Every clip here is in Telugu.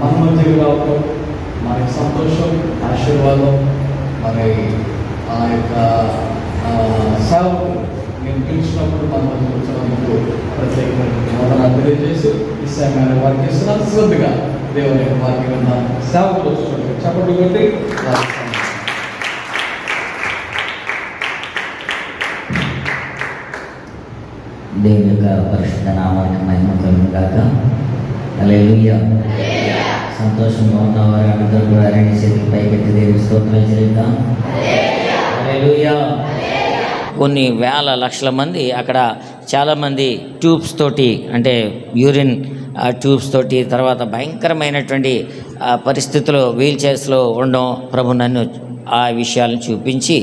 మన మధ్యకి రావడం మనకి సంతోషం, ఆశీర్వాదం. మరి ఆ యొక్క సేవకు నేను పిలిచినప్పుడు మన మధ్య వచ్చినందుకు ప్రత్యేకమైన వందనాలు తెలియజేసి ఈ సమయాన్ని వారికి ఇస్తున్నాను. శ్రద్ధగా దేవుని యొక్క వాక్యం సేవకులు వస్తున్నారు. చెప్పండి కొట్టి దేవుని యొక్క పరిశుద్ధ నామానికి మహిమ కలుగును గాక. హల్లెలూయా. సంతోషంగా ఉన్నవారు అందరూ కూడా రెండు చేతులు పైకెత్తి దేవుని స్తోత్రాలు చెల్లిద్దాం. హల్లెలూయా. కొన్ని వేల లక్షల మంది అక్కడ చాలామంది ట్యూబ్స్ తోటి, అంటే యూరిన్ ట్యూబ్స్ తోటి, తర్వాత భయంకరమైనటువంటి పరిస్థితుల్లో వీల్ చైర్స్లో ఉండడం ప్రభు నన్ను ఆ విషయాలను చూపించి,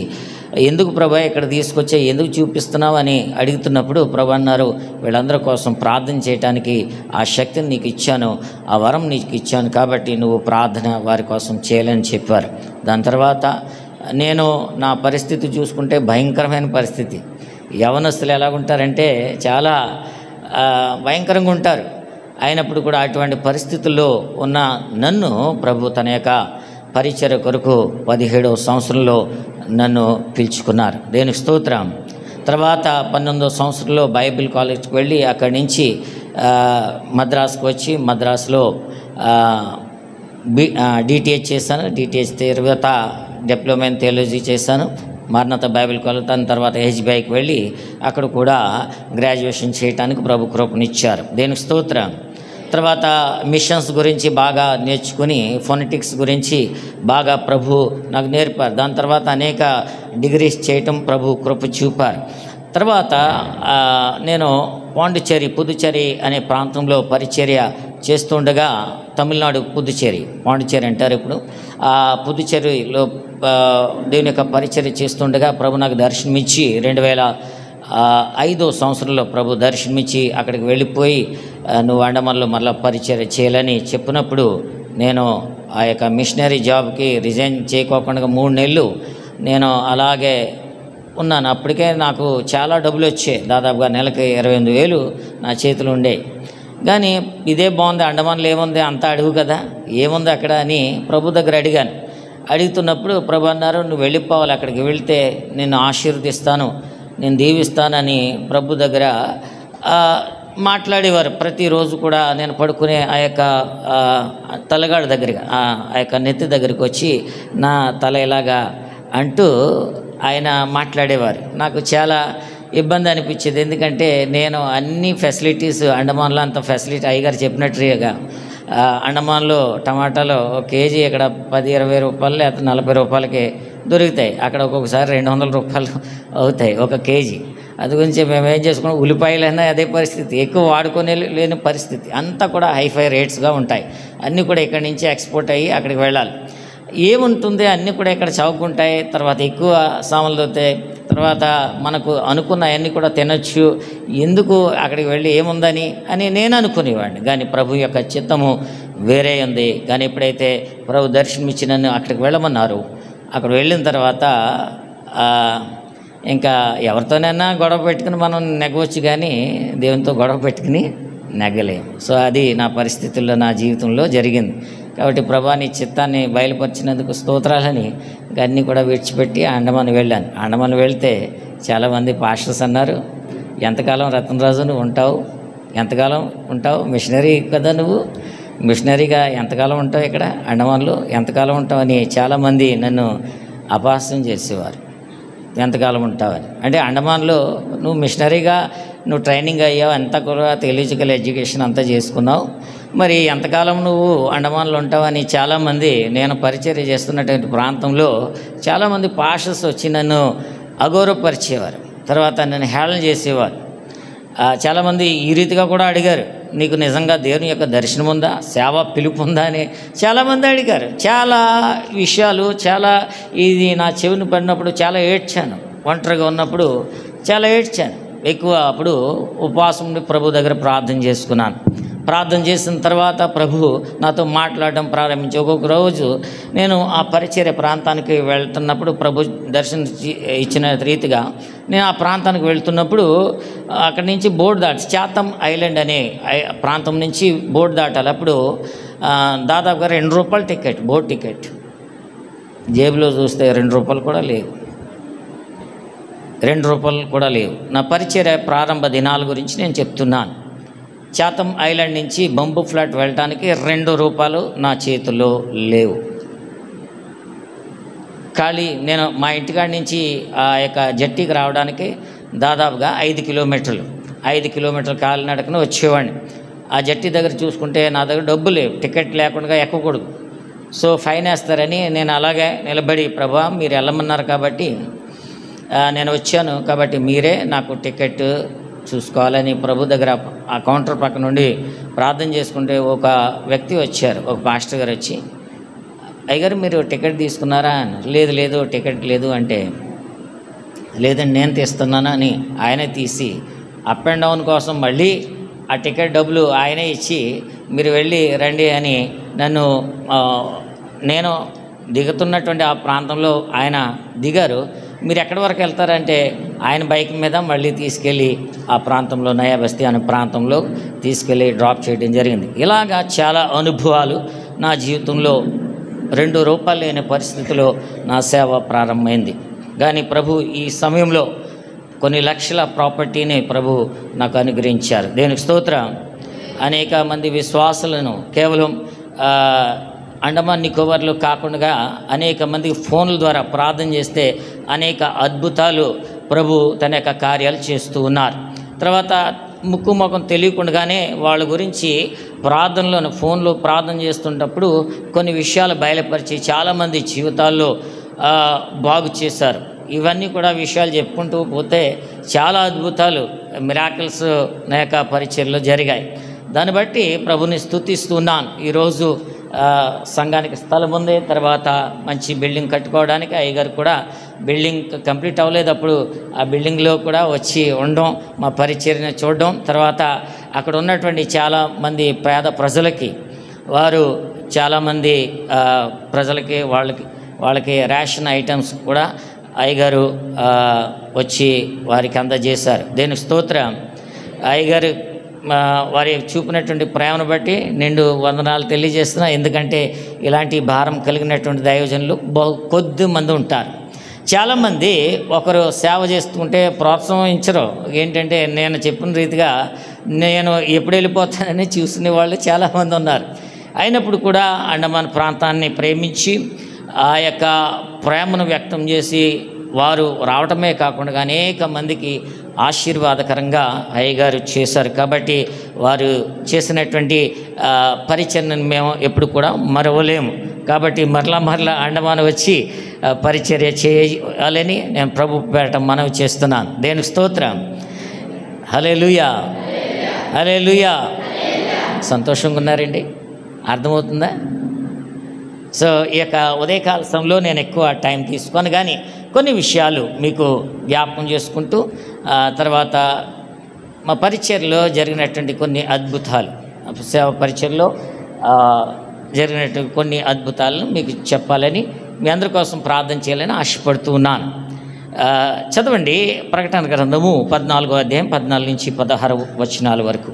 ఎందుకు ప్రభా ఇక్కడ తీసుకొచ్చా, ఎందుకు చూపిస్తున్నావు అని అడుగుతున్నప్పుడు ప్రభు అన్నారు, వీళ్ళందరి కోసం ప్రార్థన చేయడానికి ఆ శక్తిని నీకు ఇచ్చాను, ఆ వరం నీకు ఇచ్చాను, కాబట్టి నువ్వు ప్రార్థన వారి కోసం చేయాలని చెప్పారు. దాని తర్వాత నేను నా పరిస్థితి చూసుకుంటే భయంకరమైన పరిస్థితి. యవనస్తులు ఎలాగుంటారంటే చాలా భయంకరంగా ఉంటారు. అయినప్పుడు కూడా అటువంటి పరిస్థితుల్లో ఉన్న నన్ను ప్రభు తన యొక్క పరిచర్య కొరకు 17వ సంవత్సరంలో నన్ను పిలుచుకున్నారు. దేనికి స్తోత్రం. తర్వాత 19వ సంవత్సరంలో బైబిల్ కాలేజ్కి వెళ్ళి అక్కడి నుంచి మద్రాసుకు వచ్చి మద్రాసులో డిటిహెచ్ చేశాను. డిటిహెచ్ తర్వాత డిప్లొమా ఇన్ థియాలజీ చేశాను. మారణత బైబిల్ కాలేజ్. దాని తర్వాత హెచ్బిఐకి వెళ్ళి అక్కడ కూడా గ్రాడ్యుయేషన్ చేయడానికి ప్రభు కృపనిచ్చారు. దేనికి స్తోత్రం. తర్వాత మిషన్స్ గురించి బాగా నేర్చుకుని ఫొనెటిక్స్ గురించి బాగా ప్రభు నాకు నేర్పారు. దాని తర్వాత అనేక డిగ్రీస్ చేయటం ప్రభు కృప చూపారు. తర్వాత నేను పాండిచ్చేరి, పుదుచ్చేరి అనే ప్రాంతంలో పరిచర్య చేస్తుండగా, తమిళనాడు పుదుచ్చేరి, పాండిచ్చేరి అంటారు ఇప్పుడు, ఆ పుదుచ్చేరిలో దేవుని యొక్క పరిచర్య చేస్తుండగా ప్రభు నాకు దర్శనమిచ్చి 2005వ సంవత్సరంలో ప్రభు దర్శనమిచ్చి అక్కడికి వెళ్ళిపోయి నువ్వు అండమాన్లో మరలా పరిచర్య చేయాలని చెప్పినప్పుడు నేను ఆ యొక్క మిషనరీ జాబ్కి రిజైన్ చేయకోకుండా 3 నెలలు నేను అలాగే ఉన్నాను. అప్పటికే నాకు చాలా డబ్బులు వచ్చాయి. దాదాపుగా నెలకి 28,000 నా చేతులు ఉండేవి. కానీ ఇదే బాగుంది, అండమాన్లో ఏముంది, అంతా అడుగు కదా, ఏముంది అక్కడ అని ప్రభు దగ్గర అడిగాను. అడుగుతున్నప్పుడు ప్రభు అన్నారు, నువ్వు వెళ్ళిపోవాలి, అక్కడికి వెళితే నిన్ను ఆశీర్వదిస్తాను, నేను దీవిస్తానని ప్రభు దగ్గర మాట్లాడేవారు. ప్రతిరోజు కూడా నేను పడుకునే ఆ యొక్క తలగాడ దగ్గరగా ఆ యొక్క నెత్తి దగ్గరికి వచ్చి నా తల ఇలాగా అంటూ ఆయన మాట్లాడేవారు. నాకు చాలా ఇబ్బంది అనిపించేది. ఎందుకంటే నేను అన్ని ఫెసిలిటీస్ అండమాన్లో అంత ఫెసిలిటీ అయ్యగారు చెప్పినట్టుగా అండమాన్లో టమాటాలు 1 కేజీ ఇక్కడ 10-20 రూపాయలు లేకపోతే 40 రూపాయలకి దొరుకుతాయి. అక్కడ ఒక్కొక్కసారి 200 రూపాయలు అవుతాయి 1 కేజీ. అది గురించి మేము ఏం చేసుకున్నాం, ఉల్లిపాయలైనా అదే పరిస్థితి, ఎక్కువ వాడుకొని లేని పరిస్థితి, అంతా కూడా హైఫై రేట్స్గా ఉంటాయి. అన్నీ కూడా ఇక్కడి నుంచి ఎక్స్పోర్ట్ అయ్యి అక్కడికి వెళ్ళాలి. ఏముంటుంది, అన్నీ కూడా ఇక్కడ చౌకుంటాయి. తర్వాత ఎక్కువ సామాన్లు దొరుకుతాయి. తర్వాత మనకు అనుకున్న అన్నీ కూడా తినొచ్చు, ఎందుకు అక్కడికి వెళ్ళి ఏముందని అని నేను అనుకునేవాడిని. కానీ ప్రభు యొక్క చిత్తము వేరే ఉంది. కానీ ఎప్పుడైతే ప్రభు దర్శనమిచ్చి నన్ను అక్కడికి వెళ్ళమన్నారు, అక్కడ వెళ్ళిన తర్వాత ఇంకా ఎవరితోనైనా గొడవ పెట్టుకుని మనం నెగ్గవచ్చు, కానీ దేవునితో గొడవ పెట్టుకుని నెగ్గలేము. సో అది నా పరిస్థితుల్లో నా జీవితంలో జరిగింది. కాబట్టి ప్రభా నీ చిత్తాన్ని బయలుపరిచినందుకు స్తోత్రాలని అన్నీ కూడా విడిచిపెట్టి అండమాన్ వెళ్ళాను. అండమాన్ వెళ్తే చాలామంది పాస్టర్స్ అన్నారు, ఎంతకాలం రత్నరాజు నువ్వు ఉంటావు, ఎంతకాలం ఉంటావు, మిషనరీ కదా నువ్వు, మిషనరీగా ఎంతకాలం ఉంటావు ఇక్కడ అండమాన్లో, ఎంతకాలం ఉంటావు అని చాలామంది నన్ను అపహాస్యం చేసేవారు. ఎంతకాలం ఉంటావని. అంటే అండమాన్లో నువ్వు మిషనరీగా నువ్వు ట్రైనింగ్ అయ్యావు, అంతా కూడా థియలాజికల్ ఎడ్యుకేషన్ అంతా చేసుకున్నావు, మరి ఎంతకాలం నువ్వు అండమాన్లో ఉంటావని చాలామంది, నేను పరిచర్య చేస్తున్నటువంటి ప్రాంతంలో చాలామంది పాస్టర్స్ వచ్చి నన్ను అగౌరవపరిచేవారు. తర్వాత నన్ను హేళన చేసేవారు. చాలామంది ఈ రీతిగా కూడా అడిగారు, నీకు నిజంగా దేవుని యొక్క దర్శనం ఉందా, సేవ పిలుపు ఉందా అని చాలామంది అడిగారు. చాలా విషయాలు, చాలా ఇది నా చెవిని పడినప్పుడు చాలా ఏడ్చాను. ఒంటరిగా ఉన్నప్పుడు చాలా ఏడ్చాను ఎక్కువ. అప్పుడు ఉపవాసం ఉండి ప్రభు దగ్గర ప్రార్థన చేసుకున్నాను. ప్రార్థన చేసిన తర్వాత ప్రభు నాతో మాట్లాడడం ప్రారంభించి, ఒక్కొక్క రోజు నేను ఆ పరిచర్య ప్రాంతానికి వెళ్తున్నప్పుడు ప్రభు దర్శనం ఇచ్చిన రీతిగా నేను ఆ ప్రాంతానికి వెళ్తున్నప్పుడు అక్కడి నుంచి బోర్డు దాటి చాతం ఐలాండ్ అనే ప్రాంతం నుంచి బోర్డు దాటాలి. అప్పుడు దాదాపుగా ₹2 టికెట్, బోట్ టికెట్. జేబులో చూస్తే ₹2 కూడా లేవు, ₹2 కూడా లేవు. నా పరిచర్య ప్రారంభ దినాల గురించి నేను చెప్తున్నాను. చాథమ్ ఐలాండ్ నుంచి బంబూ ఫ్లాట్ వెళ్ళటానికి ₹2 నా చేతుల్లో లేవు. ఖాళీ నేను మా ఇంటికాడి నుంచి ఆ యొక్క జట్టీకి రావడానికి దాదాపుగా 5 కిలోమీటర్లు కాలినడకన వచ్చేవాడిని. ఆ జట్టి దగ్గర చూసుకుంటే నా దగ్గర డబ్బు లేవు, టికెట్ లేకుండా ఎక్కకూడదు. సో ఫైన్ వేస్తారని నేను అలాగే నిలబడి, ప్రభా మీరు వెళ్ళమన్నారు కాబట్టి నేను వచ్చాను, కాబట్టి మీరే నాకు టికెట్ చూసుకోవాలని ప్రభు దగ్గర ఆ కౌంటర్ పక్క నుండి ప్రార్థన చేసుకుంటే ఒక వ్యక్తి వచ్చారు, ఒక పాస్టర్ గారు వచ్చి, అయ్యగారు మీరు టికెట్ తీసుకున్నారా అని. లేదు టికెట్ లేదు అంటే, లేదండి నేను తీస్తున్నాను అని ఆయనే తీసి అప్ అండ్ డౌన్ కోసం మళ్ళీ ఆ టికెట్ డబ్బులు ఆయనే ఇచ్చి మీరు వెళ్ళి రండి అని నన్ను, నేను దిగుతున్నటువంటి ఆ ప్రాంతంలో ఆయన దిగారు. మీరు ఎక్కడి వరకు వెళ్తారంటే ఆయన బైక్ మీద మళ్ళీ తీసుకెళ్ళి ఆ ప్రాంతంలో నయా బస్తీ అనే ప్రాంతంలో తీసుకెళ్ళి డ్రాప్ చేయడం జరిగింది. ఇలాగా చాలా అనుభవాలు నా జీవితంలో ₹2 లేని పరిస్థితిలో నా సేవ ప్రారంభమైంది. కానీ ప్రభు ఈ సమయంలో కొన్ని లక్షల ప్రాపర్టీని ప్రభు నాకు అనుగ్రహించారు. దేనికి స్తోత్రం. అనేక మంది విశ్వాసులను కేవలం అండమాన్ నికోబార్లో కాకుండా అనేక మంది ఫోన్ల ద్వారా ప్రార్థన చేస్తే అనేక అద్భుతాలు ప్రభు తన యొక్క కార్యాలు చేస్తూ ఉన్నారు. తర్వాత ముక్కు ముఖం తెలియకుండానే వాళ్ళ గురించి ప్రార్థనలో ఫోన్లో ప్రార్థన చేస్తున్నప్పుడు కొన్ని విషయాలు బయలుపరిచి చాలామంది జీవితాల్లో బాగు చేశారు. ఇవన్నీ కూడా విషయాలు చెప్పుకుంటూ పోతే చాలా అద్భుతాలు, మిరాకిల్స్ నా యొక్క పరిచర్యలో జరిగాయి. దాన్ని బట్టి ప్రభుని స్తుతిస్తున్నాను. ఈరోజు సంఘానికి స్థలం ఉంది, తర్వాత మంచి బిల్డింగ్ కట్టుకోవడానికి అయ్యగారు కూడా బిల్డింగ్ కంప్లీట్ అవ్వలేదు, అప్పుడు ఆ బిల్డింగ్లో కూడా వచ్చి ఉండడం, మా పరిచర్యను చూడడం, తర్వాత అక్కడ ఉన్నటువంటి చాలామంది పేద ప్రజలకి, వారు చాలామంది ప్రజలకి వాళ్ళకి రేషన్ ఐటమ్స్ కూడా అయ్యగారు వచ్చి వారికి అందజేశారు. దేనికి స్తోత్రం. అయ్యగారు వారి చూపినటువంటి ప్రేమను బట్టి నిండు వందనాలు తెలియజేస్తున్నా. ఎందుకంటే ఇలాంటి భారం కలిగినటువంటి దైవజనులు కొద్ది మంది ఉంటారు. చాలామంది ఒకరు సేవ చేస్తుంటే ప్రోత్సహించరు. ఏంటంటే నేను చెప్పిన రీతిగా నేను ఎప్పుడు వెళ్ళిపోతానని చూసుకునే వాళ్ళు చాలామంది ఉన్నారు. అయినప్పుడు కూడా అండమాన్ ప్రాంతాన్ని ప్రేమించి ఆ యొక్క ప్రేమను వ్యక్తం చేసి వారు రావటమే కాకుండా అనేక మందికి ఆశీర్వాదకరంగా అయ్యగారు చేశారు. కాబట్టి వారు చేసినటువంటి పరిచర్యను మేము ఎప్పుడు కూడా మరవలేము. కాబట్టి మరలా అండమాన్ వచ్చి పరిచర్య చేయాలని నేను ప్రభు పేరట మనవి చేస్తున్నాను. దేనికి స్తోత్రం. హల్లెలూయా, హల్లెలూయా. సంతోషంగా ఉన్నారండి, అర్థమవుతుందా? సో ఈ యొక్క ఉదయకాల సమయంలో నేను ఎక్కువ టైం తీసుకొని కానీ కొన్ని విషయాలు మీకు జ్ఞాపకం చేసుకుంటూ తర్వాత మా పరిచర్యలో జరిగినటువంటి కొన్ని అద్భుతాలు, సేవ పరిచర్యలో జరిగినటువంటి కొన్ని అద్భుతాలను మీకు చెప్పాలని, మీ అందరి కోసం ప్రార్థన చేయాలని ఆశపడుతూ ఉన్నాను. చదవండి ప్రకటన గ్రంథము 14వ అధ్యాయం 14 నుంచి 16 వచనాల వరకు.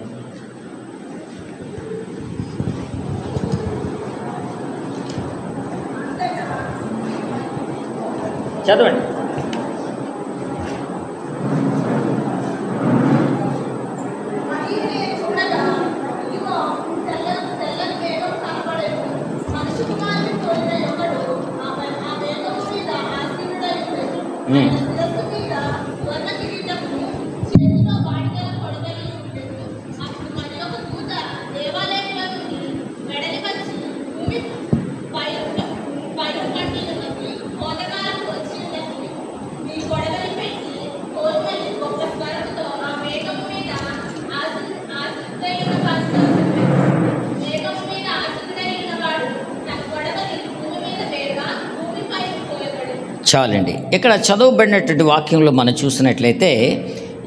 చదవండి. చాలండి. ఇక్కడ చదవబడినటువంటి వాక్యంలో మనం చూసినట్లయితే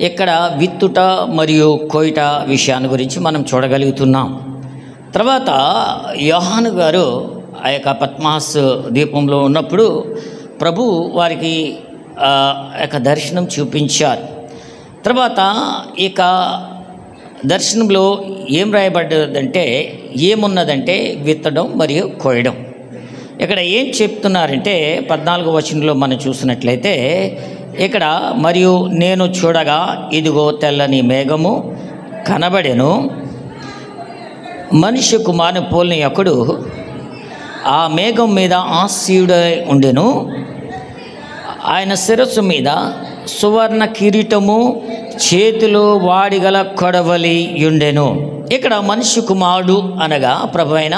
ఇక్కడ విత్తుట మరియు కోయిట విషయాన్ని గురించి మనం చూడగలుగుతున్నాం. తర్వాత యోహాను గారు ఆ యొక్క పద్మాస్ ద్వీపంలో ఉన్నప్పుడు ప్రభు వారికి యొక్క దర్శనం చూపించారు. తర్వాత ఇక దర్శనంలో ఏం రాయబడ్డదంటే, ఏమున్నదంటే విత్తడం మరియు కోయడం. ఇక్కడ ఏం చెప్తున్నారంటే 14వ వచనంలో మనం చూసినట్లయితే, ఇక్కడ మరియు నేను చూడగా ఇదిగో తెల్లని మేఘము కనబడెను, మనుష్య కుమారుని పోలిన ఒకడు ఆ మేఘం మీద ఆసీనుడై ఉండెను, ఆయన శిరస్సు మీద సువర్ణ కిరీటము, చేతిలో వాడిగల కొడవలి ఉండెను. ఇక్కడ మనుష్య కుమారుడు అనగా ప్రభువైన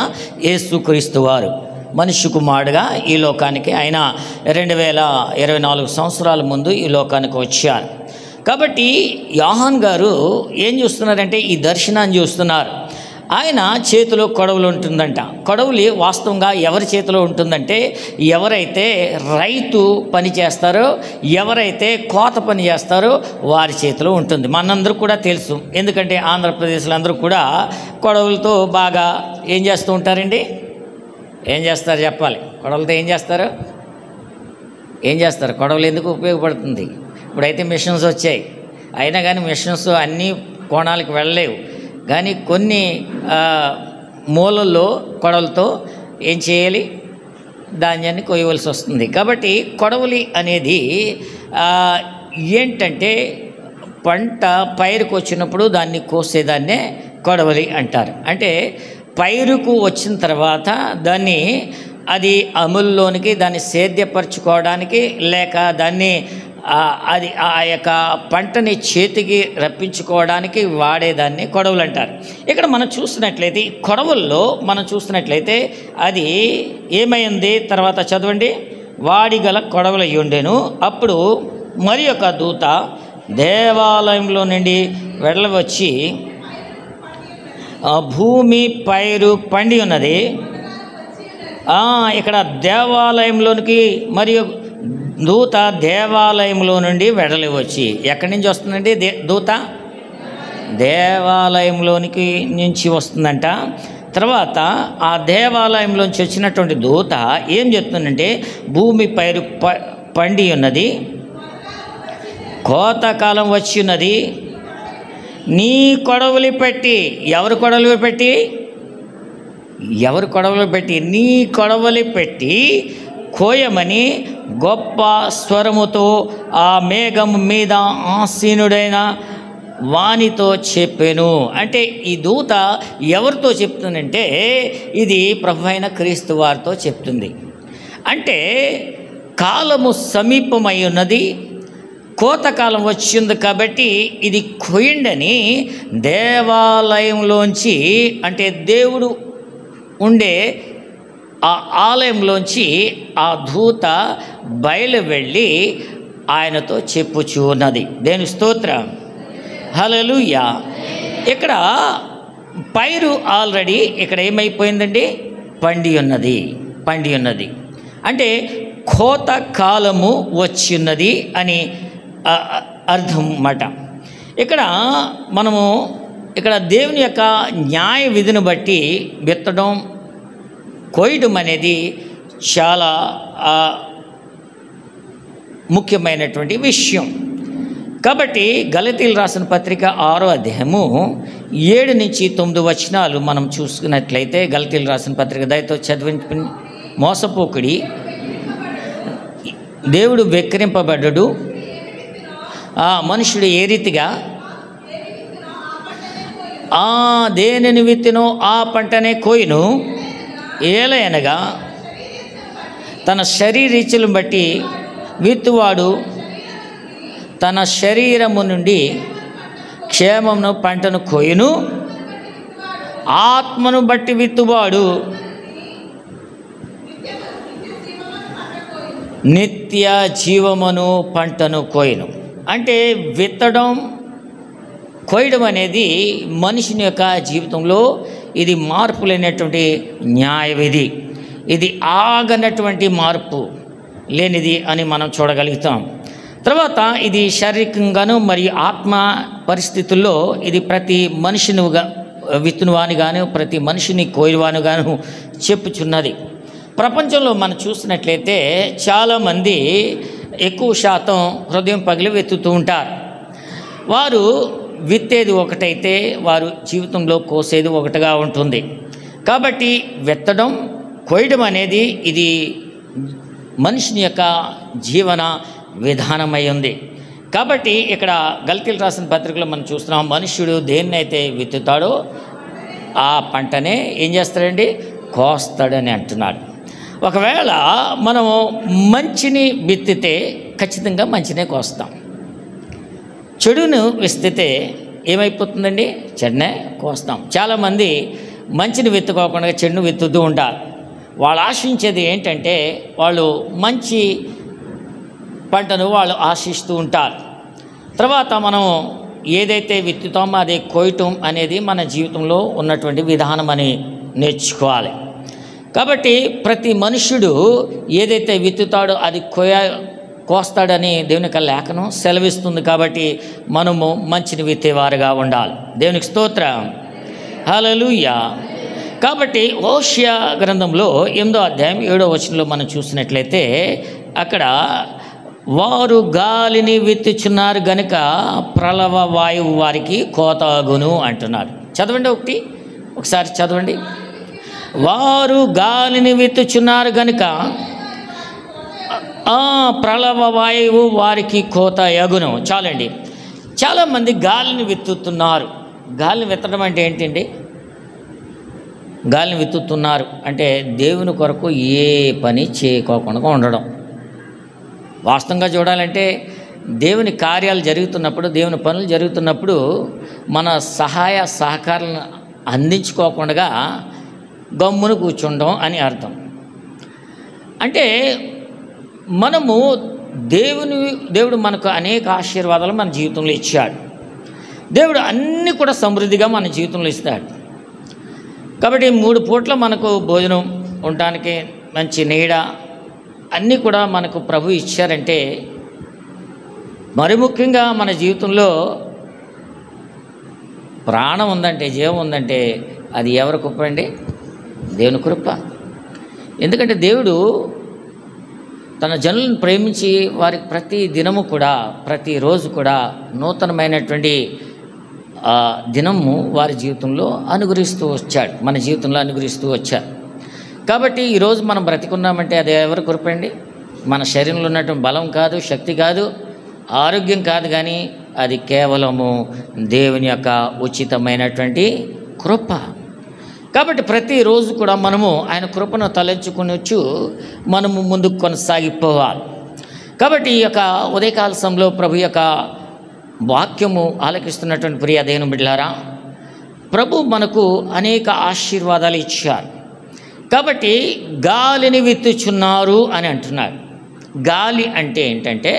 యేసుక్రీస్తు వారు మనుష్య కుమారుడుగా ఈ లోకానికి ఆయన 2024 సంవత్సరాల ముందు ఈ లోకానికి వచ్చారు. కాబట్టి యోహాన్ గారు ఏం చూస్తున్నారంటే ఈ దర్శనాన్ని చూస్తున్నారు. ఆయన చేతిలో కొడవలు ఉంటుందంట. కొడవలి వాస్తవంగా ఎవరి చేతిలో ఉంటుందంటే, ఎవరైతే రైతు పని చేస్తారో, ఎవరైతే కోత పని చేస్తారో వారి చేతిలో ఉంటుంది. మనందరూ కూడా తెలుసు, ఎందుకంటే ఆంధ్రప్రదేశ్లో అందరూ కూడా కొడవలతో బాగా ఏం చేస్తూ ఉంటారండి? ఏం చేస్తారు చెప్పాలి? కొడవలతో ఏం చేస్తారు? కొడవలు ఎందుకు ఉపయోగపడుతుంది? ఇప్పుడైతే మిషన్స్ వచ్చాయి, అయినా కానీ మిషన్స్ అన్ని కోణాలకు వెళ్ళలేవు. కానీ కొన్ని మూలల్లో కొడవలతో ఏం చేయాలి? ధాన్యాన్ని కొయ్యవలసి వస్తుంది. కాబట్టి కొడవలి అనేది ఏంటంటే, పంట పైరుకు వచ్చినప్పుడు దాన్ని కోసేదాన్నే కొడవలి అంటారు. అంటే పైరుకు వచ్చిన తర్వాత దాన్ని అది అమలులోనికి దాన్ని సేద్యపరచుకోవడానికి, లేక దాన్ని అది ఆ యొక్క పంటని చేతికి రప్పించుకోవడానికి వాడేదాన్ని కొడవలు అంటారు. ఇక్కడ మనం చూసినట్లయితే ఈ కొడవల్లో మనం చూసినట్లయితే అది ఏమైంది? తర్వాత చదవండి. వాడిగల కొడవలు ఉండెను. అప్పుడు మరి ఒక దూత దేవాలయంలో నుండి వెళ్ళవచ్చి, భూమి పైరు పండి ఉన్నది. ఇక్కడ దేవాలయంలోనికి మరియు దూత దేవాలయంలో నుండి వెడలి వచ్చి, ఎక్కడి నుంచి వస్తుందండి దూత? దేవాలయంలోనికి నుంచి వస్తుందంట. తర్వాత ఆ దేవాలయంలోంచి వచ్చినటువంటి దూత ఏం చెప్తుందంటే, భూమి పైరు పండి ఉన్నది, కోతకాలం వచ్చి ఉన్నది, నీ కొడవలి పెట్టి, ఎవరు కొడవలి పెట్టి నీ కొడవలి పెట్టి కోయమని గొప్ప స్వరముతో ఆ మేఘం మీద ఆసీనుడైన వానితో చెప్పెను. అంటే ఈ దూత ఎవరితో చెప్తుందంటే, ఇది ప్రభువైన క్రీస్తు వారితో చెప్తుంది. అంటే కాలము సమీపమై ఉన్నది, కోతకాలం వచ్చింది కాబట్టి ఇది కొయ్యండని దేవాలయంలోంచి, అంటే దేవుడు ఉండే ఆ ఆలయంలోంచి ఆ దూత బయలు వెళ్ళి ఆయనతో చెప్పుచూ ఉన్నది. దేని స్తోత్రం, హల్లెలూయా. ఇక్కడ పైరు ఆల్రెడీ ఇక్కడ ఏమైపోయిందండి? పండి ఉన్నది. అంటే కోత కాలము వచ్చిన్నది అని అర్థం మాట. ఇక్కడ దేవుని యొక్క న్యాయ విధిని బట్టి విత్తడం కోయడం అనేది చాలా ముఖ్యమైనటువంటి విషయం. కాబట్టి గలతీయులు రాసిన పత్రిక 6వ అధ్యాయము 7 నుంచి 9 వచనాలు మనం చూసుకున్నట్లయితే, గలతీయులు రాసిన పత్రిక దయతో చదివి, మోసపోకుడి, దేవుడు వెక్కిరింపబడ్డడు, మనుషుడు ఏ రీతిగా దేనిని విత్తినో ఆ పంటనే కోయును. ఏలయనగా తన శరీరీచ్ఛలను బట్టి విత్తువాడు తన శరీరము నుండి క్షేమమును పంటను కోయును, ఆత్మను బట్టి విత్తువాడు నిత్య జీవమును పంటను కోయును. అంటే విత్తడం కోయడం అనేది మనిషిని యొక్క జీవితంలో ఇది మార్పు లేనటువంటి న్యాయ విధి. ఇది ఆగనటువంటి మార్పు లేనిది అని మనం చూడగలుగుతాం. తర్వాత ఇది శారీరకంగాను మరియు ఆత్మ పరిస్థితుల్లో ఇది ప్రతి మనిషినిగా విత్తునువాని గాను ప్రతి మనిషిని కోయివాను గాను చెప్పుచున్నది. ప్రపంచంలో మనం చూసినట్లయితే చాలామంది ఎక్కువ శాతం హృదయం పగిలి వెతుకుతూ ఉంటారు. వారు విత్తేది ఒకటైతే వారు జీవితంలో కోసేది ఒకటిగా ఉంటుంది. కాబట్టి విత్తడం, కోయడం అనేది ఇది మనిషిని యొక్క జీవన విధానమై ఉంది. కాబట్టి ఇక్కడ గల్తీలు రాసిన పత్రికలో మనం చూస్తున్నాం, మనుష్యుడు దేన్నైతే విత్తుతాడో ఆ పంటనే ఏం చేస్తాడండి, కోస్తాడని అంటున్నాడు. ఒకవేళ మనము మంచిని విత్తితే ఖచ్చితంగా మంచినే కోస్తాం. చెడును విత్తితే ఏమైపోతుందండి, చెడునే కోస్తాం. చాలామంది మంచిని విత్తుకోకుండా చెడును విత్తుతూ ఉంటారు. వాళ్ళు ఆశించేది ఏంటంటే వాళ్ళు మంచి పంటను వాళ్ళు ఆశిస్తూ ఉంటారు. తర్వాత మనం ఏదైతే విత్తుతామో అదే కోయటం అనేది మన జీవితంలో ఉన్నటువంటి విధానం అని నేర్చుకోవాలి. కాబట్టి ప్రతి మనుష్యుడు ఏదైతే విత్తుతాడో అది కోస్తాడని దేవుని యొక్క లేఖనం సెలవిస్తుంది. కాబట్టి మనము మంచిని విత్తేవారుగా ఉండాలి. దేవునికి స్తోత్రం, హల్లెలూయా. కాబట్టి హోషేయ గ్రంథంలో 8వ అధ్యాయం 7వ వచనంలో మనం చూసినట్లయితే అక్కడ వారు గాలిని విత్తుచున్నారు గనుక ప్రళవ వాయువు వారికి కోతగును అంటున్నాడు. చదవండి, ఒకసారి చదవండి. వారు గాలిని విత్తుచున్నారు గనుక ప్రళవ వాయువు వారికి కోతయగును. చాలండి. చాలామంది గాలిని విత్తుతున్నారు. గాలిని విత్తడం అంటే ఏంటండి? గాలిని విత్తుతున్నారు అంటే దేవుని కొరకు ఏ పని చేయకోకుండా ఉండడం. వాస్తవంగా చూడాలంటే దేవుని కార్యాలు జరుగుతున్నప్పుడు, దేవుని పనులు జరుగుతున్నప్పుడు మన సహాయ సహకారాలను అందించుకోకుండా గమ్మును కూర్చుండడం అని అర్థం. అంటే మనము దేవుడు మనకు అనేక ఆశీర్వాదాలు మన జీవితంలో ఇచ్చాడు. దేవుడు అన్నీ కూడా సమృద్ధిగా మన జీవితంలో ఇస్తాడు. కాబట్టి 3 పూట్ల మనకు భోజనం ఉండటానికి మంచి నీడ అన్నీ కూడా మనకు ప్రభు ఇచ్చారంటే, మరి ముఖ్యంగా మన జీవితంలో ప్రాణం ఉందంటే, జీవం ఉందంటే అది ఎవరి కృప అండి? దేవుని కృప. ఎందుకంటే దేవుడు తన జనులను ప్రేమించి వారికి ప్రతి దినము కూడా, ప్రతిరోజు కూడా నూతనమైనటువంటి దినము వారి జీవితంలో అనుగ్రహిస్తూ వచ్చాడు, మన జీవితంలో అనుగ్రహిస్తూ వచ్చాడు. కాబట్టి ఈరోజు మనం బ్రతికున్నామంటే అది ఎవరి కృప అండి? మన శరీరంలో ఉన్నటువంటి బలం కాదు, శక్తి కాదు, ఆరోగ్యం కాదు, కానీ అది కేవలము దేవుని యొక్క ఉచితమైనటువంటి కృప. కాబట్టి ప్రతిరోజు కూడా మనము ఆయన కృపను తలంచుకొనొచ్చు, మనము ముందుకు కొనసాగిపోవాలి. కాబట్టి ఈ యొక్క ఉదయకాల సమయంలో ప్రభు యొక్క వాక్యము ఆలకిస్తున్నటువంటి ప్రియ దేవుని బిడ్డలారా, ప్రభు మనకు అనేక ఆశీర్వాదాలు ఇచ్చారు. కాబట్టి గాలిని విత్తుచున్నారు అని అంటున్నాడు. గాలి అంటే ఏంటంటే,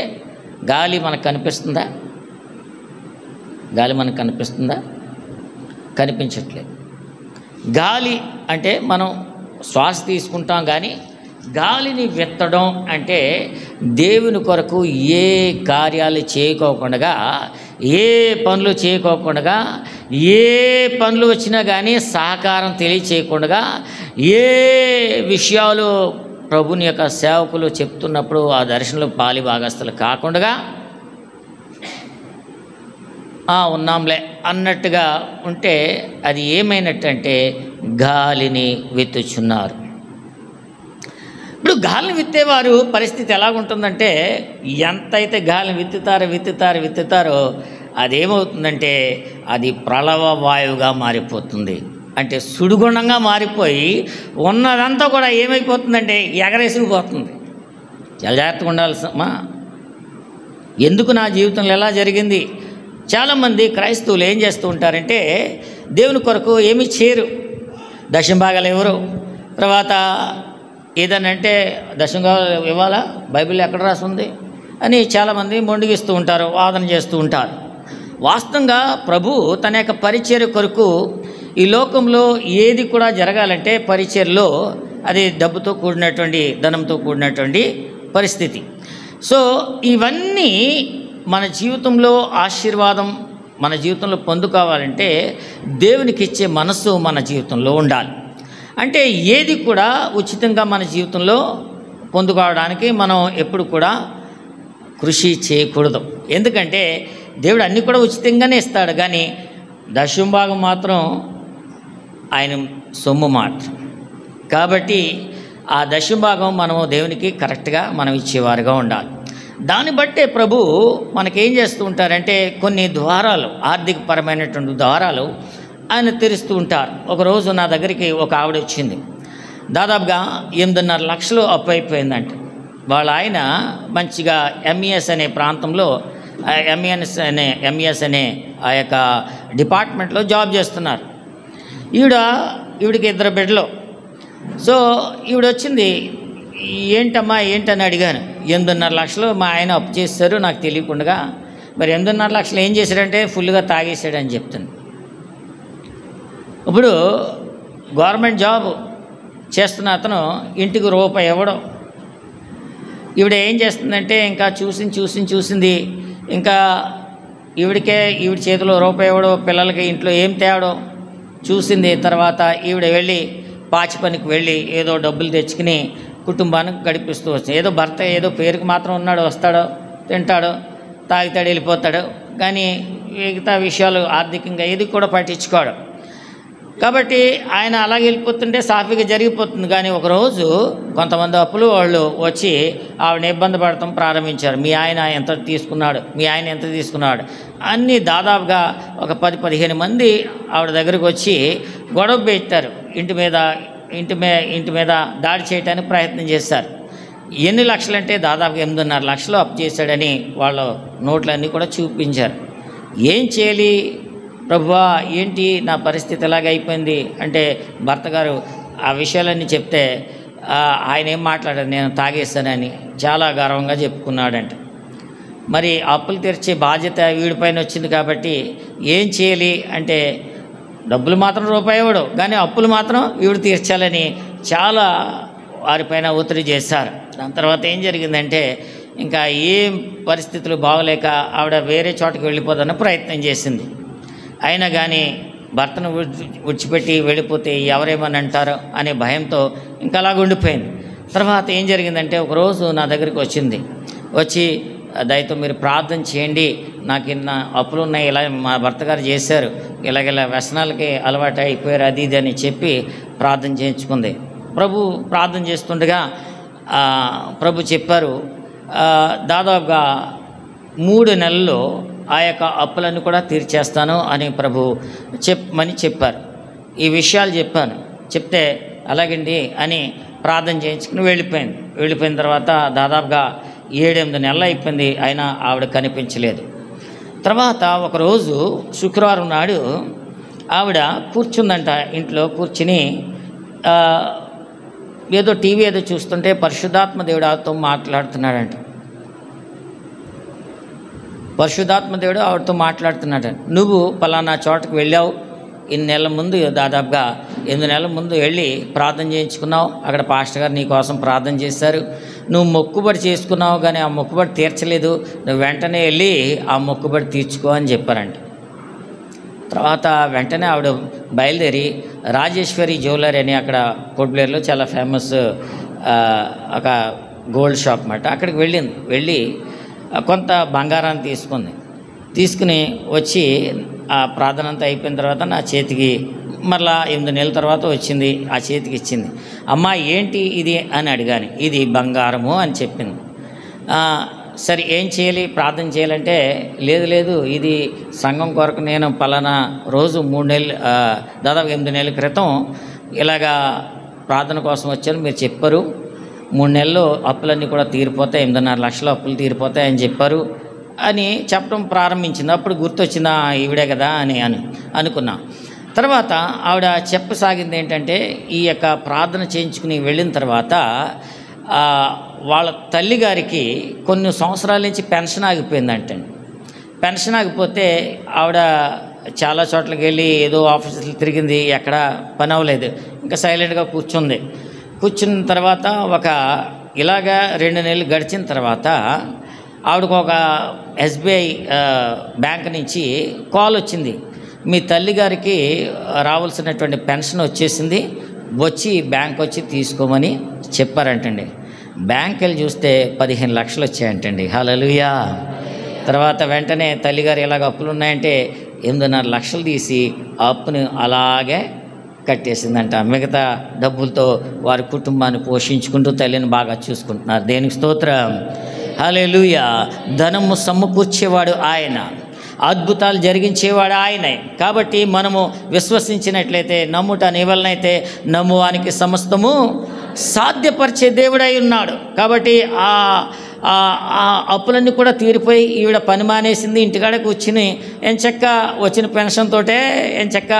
గాలి మనకు కనిపిస్తుందా? గాలి మనకు కనిపిస్తుందా? కనిపించట్లేదు. గాలి అంటే మనం శ్వాస తీసుకుంటాం, కానీ గాలిని విత్తడం అంటే దేవుని కొరకు ఏ కార్యాలు చేయకోకుండా, ఏ పనులు చేయకోకుండా, ఏ పనులు వచ్చినా కానీ సహకారం తెలియచేయకుండా, ఏ విషయాలు ప్రభుని యొక్క సేవకులు చెప్తున్నప్పుడు ఆ దర్శనంలో పాలి భాగస్తులు కాకుండా ఉన్నాంలే అన్నట్టుగా ఉంటే అది ఏమైనట్టంటే గాలిని విత్తుచున్నారు. ఇప్పుడు గాలిని విత్తేవారు పరిస్థితి ఎలాగుంటుందంటే, ఎంతైతే గాలిని విత్తుతారో అదేమవుతుందంటే అది ప్రళవ వాయువుగా మారిపోతుంది. అంటే సుడిగుండంగా మారిపోయి ఉన్నదంతా కూడా ఏమైపోతుందంటే ఎగరేసుకుపోతుంది. చాలా జాగ్రత్తగా ఉండాల్సమ్మా. ఎందుకు నా జీవితంలో ఎలా జరిగింది? చాలామంది క్రైస్తవులు ఏం చేస్తూ ఉంటారంటే దేవుని కొరకు ఏమీ చేయరు, దశంభాగాలు ఎవరు, తర్వాత ఏదనంటే దశంభాగాలు ఇవ్వాలా, బైబిల్ ఎక్కడ రాస్తుంది అని చాలామంది మొండిగిస్తూ ఉంటారు, వాదన చేస్తూ ఉంటారు. వాస్తవంగా ప్రభు తన యొక్క పరిచర్య కొరకు ఈ లోకంలో ఏది కూడా జరగాలంటే పరిచర్యలో అది డబ్బుతో కూడినటువంటి, ధనంతో కూడినటువంటి పరిస్థితి. సో ఇవన్నీ మన జీవితంలో ఆశీర్వాదం మన జీవితంలో పొందుకోవాలంటే దేవునికి ఇచ్చే మనసు మన జీవితంలో ఉండాలి. అంటే ఏది కూడా ఉచితంగా మన జీవితంలో పొందుకోవడానికి మనం ఎప్పుడు కూడా కృషి చేయకూడదు. ఎందుకంటే దేవుడు అన్నీ కూడా ఉచితంగానే ఇస్తాడు, కానీ దశంభాగం మాత్రం ఆయన సొమ్ము మాత్రం. కాబట్టి ఆ దశంభాగం మనము దేవునికి కరెక్ట్గా మనం ఇచ్చేవారుగా ఉండాలి. దాన్ని బట్టే ప్రభు మనకేం చేస్తూ ఉంటారంటే కొన్ని ద్వారాలు, ఆర్థికపరమైనటువంటి ద్వారాలు ఆయన తెరుస్తూ ఉంటారు. ఒకరోజు నా దగ్గరికి ఒక ఆవిడ వచ్చింది. దాదాపుగా 8.5 లక్షలు అప్పు అయిపోయిందంట. వాళ్ళ ఆయన మంచిగా ఎంఈఎస్ అనే ప్రాంతంలో ఎంఈఎస్ అనే ఆ యొక్క డిపార్ట్మెంట్లో జాబ్ చేస్తున్నారు. ఈవిడికి 2 బిడ్డలు. సో ఈవిడ వచ్చింది, ఏంటమ్మా ఏంటని అడిగాను. 8.5 లక్షలు మా ఆయన అప్పు చేశారు నాకు తెలియకుండా. మరి 8.5 లక్షలు ఏం చేశాడంటే ఫుల్గా తాగేశాడని చెప్తుంది. ఇప్పుడు గవర్నమెంట్ జాబ్ చేస్తున్న అతను ఇంటికి రూపాయి ఇవ్వడం. ఈవిడ ఏం చేస్తుందంటే ఇంకా చూసింది, ఇంకా ఈవిడ చేతిలో రూపాయి ఇవ్వడం, పిల్లలకి ఇంట్లో ఏం తేవడం చూసింది. తర్వాత ఈవిడ వెళ్ళి పాచి పనికి వెళ్ళి ఏదో డబ్బులు తెచ్చుకుని కుటుంబానికి గడిపిస్తూ వస్తుంది. ఏదో భర్త ఏదో పేరుకి మాత్రం ఉన్నాడు, వస్తాడో తింటాడో తాగుతాడు వెళ్ళిపోతాడు, కానీ మిగతా విషయాలు ఆర్థికంగా ఏది కూడా పట్టించుకోడు. కాబట్టి ఆయన అలాగే వెళ్ళిపోతుంటే సాఫీగా జరిగిపోతుంది. కానీ ఒకరోజు కొంతమంది అప్పులు వాళ్ళు వచ్చి ఆవిడని ఇబ్బంది పడటం ప్రారంభించారు. మీ ఆయన ఎంత తీసుకున్నాడు అన్నీ దాదాపుగా ఒక 10-15 మంది ఆవిడ దగ్గరికి వచ్చి గొడవ పెట్టారు. ఇంటి మీద దాడి చేయడానికి ప్రయత్నం చేశారు. ఎన్ని లక్షలంటే దాదాపు 8.5 లక్షలు అప్పు చేశాడని వాళ్ళ నోట్లన్నీ కూడా చూపించారు. ఏం చేయాలి ప్రభువా, ఏంటి నా పరిస్థితి ఎలాగైపోయింది అంటే భర్త గారు ఆ విషయాలన్నీ చెప్తే ఆయన ఏం మాట్లాడారు, నేను తాగేస్తానని చాలా గర్వంగా చెప్పుకున్నాడంట. మరి అప్పులు తీర్చే బాధ్యత వీడిపైన వచ్చింది కాబట్టి ఏం చేయాలి అంటే డబ్బులు మాత్రం రూపాయి ఇవ్వడు, కానీ అప్పులు మాత్రం వీడు తీర్చాలని చాలా వారిపైన ఒత్తిడి చేశారు. దాని తర్వాత ఏం జరిగిందంటే ఇంకా ఏం పరిస్థితులు బాగలేక ఆవిడ వేరే చోటకి వెళ్ళిపోదన్న ప్రయత్నం చేసింది. అయినా కానీ భర్తను విడిచిపెట్టి వెళ్ళిపోతే ఎవరేమని అంటారో అనే భయంతో ఇంకా అలాగ ఉండిపోయింది. తర్వాత ఏం జరిగిందంటే ఒకరోజు నా దగ్గరికి వచ్చి దయతో మీరు ప్రార్థన చేయండి, నాకు ఇన్న అప్పులు ఉన్నాయి, ఇలా మా భర్త గారు చేశారు, ఇలాగ వ్యసనాలకి అలవాటు అయిపోయారు అది ఇది అని చెప్పి ప్రార్థన చేయించుకుంది. ప్రార్థన చేస్తుండగా ప్రభు చెప్పారు, దాదాపుగా 3 నెలల్లో ఆ యొక్క అప్పులను కూడా తీర్చేస్తాను అని ప్రభు చెప్పారు. ఈ విషయాలు చెప్తే అలాగండి అని ప్రార్థన చేయించుకుని వెళ్ళిపోయిన తర్వాత దాదాపుగా 7-8 నెలలు అయిపోయింది, అయినా ఆవిడ కనిపించలేదు. తర్వాత ఒకరోజు శుక్రవారం నాడు ఆవిడ కూర్చుందంట. ఇంట్లో కూర్చుని ఏదో టీవీ ఏదో చూస్తుంటే పరిశుద్ధాత్మ దేవుడు ఆవిడతో మాట్లాడుతున్నాడంట. నువ్వు పలానా చోటకు వెళ్ళావు, దాదాపుగా 8 నెలల ముందు వెళ్ళి ప్రార్థన చేయించుకున్నావు, అక్కడ పాస్టర్ గారు నీ కోసం ప్రార్థన చేశారు, నువ్వు మొక్కుబడి చేసుకున్నావు కానీ ఆ మొక్కుబడి తీర్చలేదు, నువ్వు వెంటనే వెళ్ళి ఆ మొక్కుబడి తీర్చుకో అని చెప్పారంట. తర్వాత వెంటనే ఆవిడ బయలుదేరి రాజేశ్వరి జ్యువెలరీ అని అక్కడ పొడ్లేరులో చాలా ఫేమస్ ఒక గోల్డ్ షాప్ అన్నమాట, అక్కడికి వెళ్ళి కొంత బంగారాన్ని తీసుకుని వచ్చి ఆ ప్రార్థన అంతా అయిపోయిన తర్వాత నా చేతికి మరలా 8 నెలల తర్వాత వచ్చింది, ఆ చేతికి ఇచ్చింది. అమ్మా ఏంటి ఇది అని అడిగాను. ఇది బంగారము అని చెప్పింది. సరే ఏం చేయాలి, ప్రార్థన చేయాలంటే లేదు ఇది సంఘం కొరకు నేను పలానా రోజు 3 నెలలు దాదాపు 8 నెలల క్రితం ఇలాగా ప్రార్థన కోసం వచ్చాను, మీరు చెప్పారు 3 నెలల్లో అప్పులన్నీ కూడా తీరిపోతాయి, 8.5 లక్షల అప్పులు తీరిపోతాయని చెప్పారు అని చెప్పడం ప్రారంభించింది. అప్పుడు గుర్తొచ్చిందా ఈవిడే కదా అని అనుకున్నా. తర్వాత ఆవిడ చెప్పసాగింది ఏంటంటే ఈ యొక్క ప్రార్థన చేయించుకుని వెళ్ళిన తర్వాత వాళ్ళ తల్లిగారికి కొన్ని సంవత్సరాల నుంచి పెన్షన్ ఆగిపోయిందంటండి. పెన్షన్ ఆగిపోతే ఆవిడ చాలా చోట్లకి వెళ్ళి ఏదో ఆఫీసులు తిరిగింది, ఎక్కడ పని అవ్వలేదు, ఇంకా సైలెంట్గా కూర్చున్న తర్వాత ఇలాగా 2 నెలలు గడిచిన తర్వాత ఆవిడకు ఒక ఎస్బీఐ బ్యాంక్ నుంచి కాల్ వచ్చింది, మీ తల్లిగారికి రావాల్సినటువంటి పెన్షన్ వచ్చేసింది, బ్యాంక్ వచ్చి తీసుకోమని చెప్పారంటండి. బ్యాంక్ వెళ్ళి చూస్తే 15 లక్షలు వచ్చాయంటండి. హల్లెలూయా! తర్వాత వెంటనే తల్లిగారు ఇలాగ అప్పులు ఉన్నాయంటే 8.5 లక్షలు తీసి ఆ అప్పుని అలాగే కట్టేసిందంట. మిగతా డబ్బులతో వారి కుటుంబాన్ని పోషించుకుంటూ తల్లిని బాగా చూసుకుంటున్నారు. దేనికి స్తోత్రం, హల్లెలూయా. ధనము సమకూర్చేవాడు ఆయన, అద్భుతాలు జరిగించేవాడు ఆయనే. కాబట్టి మనము విశ్వసించినట్లయితే, నమ్ముట నీ వలనైతే నమ్మువానికి సమస్తము సాధ్యపరిచే దేవుడై ఉన్నాడు. కాబట్టి ఆ అప్పులన్నీ కూడా తీరిపోయి ఈవిడ పని మానేసింది, ఇంటికాడ కూర్చుని ఎంచక్క వచ్చిన పెన్షన్ తోటే ఎంచక్క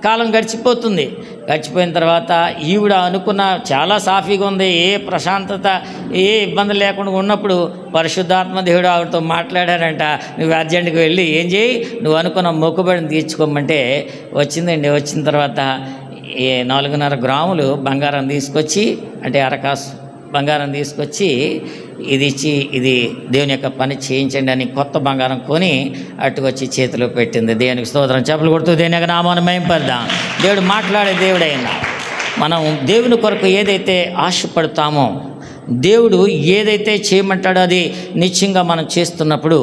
కాలం గడిచిపోతుంది. గడిచిపోయిన తర్వాత ఈవిడ అనుకున్న చాలా సాఫీగా ఉంది, ఏ ప్రశాంతత ఏ ఇబ్బంది లేకుండా ఉన్నప్పుడు పరిశుద్ధాత్మ దేవుడు ఆవిడతో మాట్లాడారంట, నువ్వు అర్జెంటుగా వెళ్ళి ఏం చేయి, నువ్వు అనుకున్న మొక్కుబడిని తీర్చుకోమంటే వచ్చిందండి. వచ్చిన తర్వాత 4.5 గ్రాములు బంగారం తీసుకొచ్చి, అంటే అరకాసు బంగారం తీసుకొచ్చి ఇది ఇచ్చి, ఇది దేవుని యొక్క పని చేయించండి అని కొత్త బంగారం కొని అట్టుకొచ్చి చేతిలో పెట్టింది. దేవునికి స్తోత్రం. చెప్పులు కొడుతూ దేవుని యొక్క నామాన్ని మహింపరుద్దాం. దేవుడు మాట్లాడే దేవుడైనా మనం దేవుని కొరకు ఏదైతే ఆశపడతామో, దేవుడు ఏదైతే చేయమంటాడో అది నిశ్చయంగా మనం చేస్తున్నప్పుడు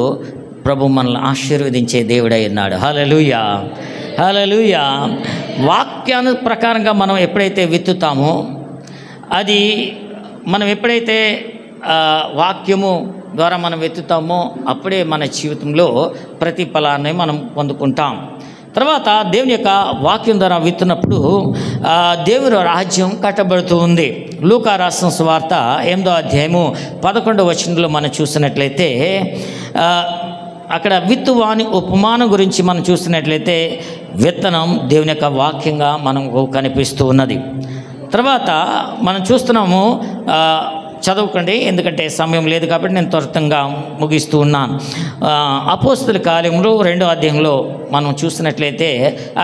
ప్రభు మనల్ని ఆశీర్వదించే దేవుడై ఉన్నాడు. హల్లెలూయా, హల్లెలూయా. వాక్యాను ప్రకారంగా మనం ఎప్పుడైతే విత్తుతామో, అది మనం ఎప్పుడైతే వాక్యము ద్వారా మనం వెతుతామో అప్పుడే మన జీవితంలో ప్రతిఫలాన్ని మనం పొందుకుంటాం. తర్వాత దేవుని యొక్క వాక్యం ద్వారా విత్తున్నప్పుడు దేవుని రాజ్యం కట్టబడుతూ ఉంది. లూకా రాసిన సువార్త 8వ అధ్యాయము 11వ వచనంలో మనం చూసినట్లయితే, అక్కడ విత్తువాని ఉపమానం గురించి మనం చూసినట్లయితే విత్తనం దేవుని యొక్క వాక్యంగా మనకు కనిపిస్తూ ఉన్నది. తర్వాత మనం చూస్తున్నాము, చదువుకోండి ఎందుకంటే సమయం లేదు కాబట్టి నేను త్వరితంగా ముగిస్తూ ఉన్నాను. అపోస్తలుల కార్యములు 2వ అధ్యాయంలో మనం చూసినట్లయితే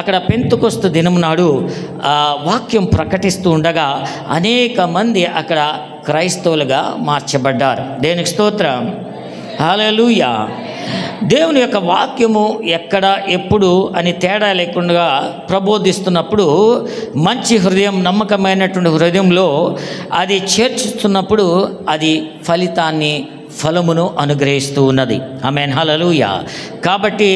అక్కడ పెంతెకొస్తు దినం నాడు వాక్యం ప్రకటిస్తూ ఉండగా అనేక మంది అక్కడ క్రైస్తవులుగా మార్చబడ్డారు. దేనికి స్తోత్రం, హల్లెలూయా. దేవుని యొక్క వాక్యము ఎక్కడ ఎప్పుడు అని తేడా లేకుండా ప్రబోధిస్తున్నప్పుడు మంచి హృదయం, నమ్మకమైనటువంటి హృదయంలో అది చేర్చుతున్నప్పుడు అది ఫలితాన్ని, ఫలమును అనుగ్రహిస్తూ ఉన్నది. ఆమేన్, హల్లెలూయా. కాబట్టి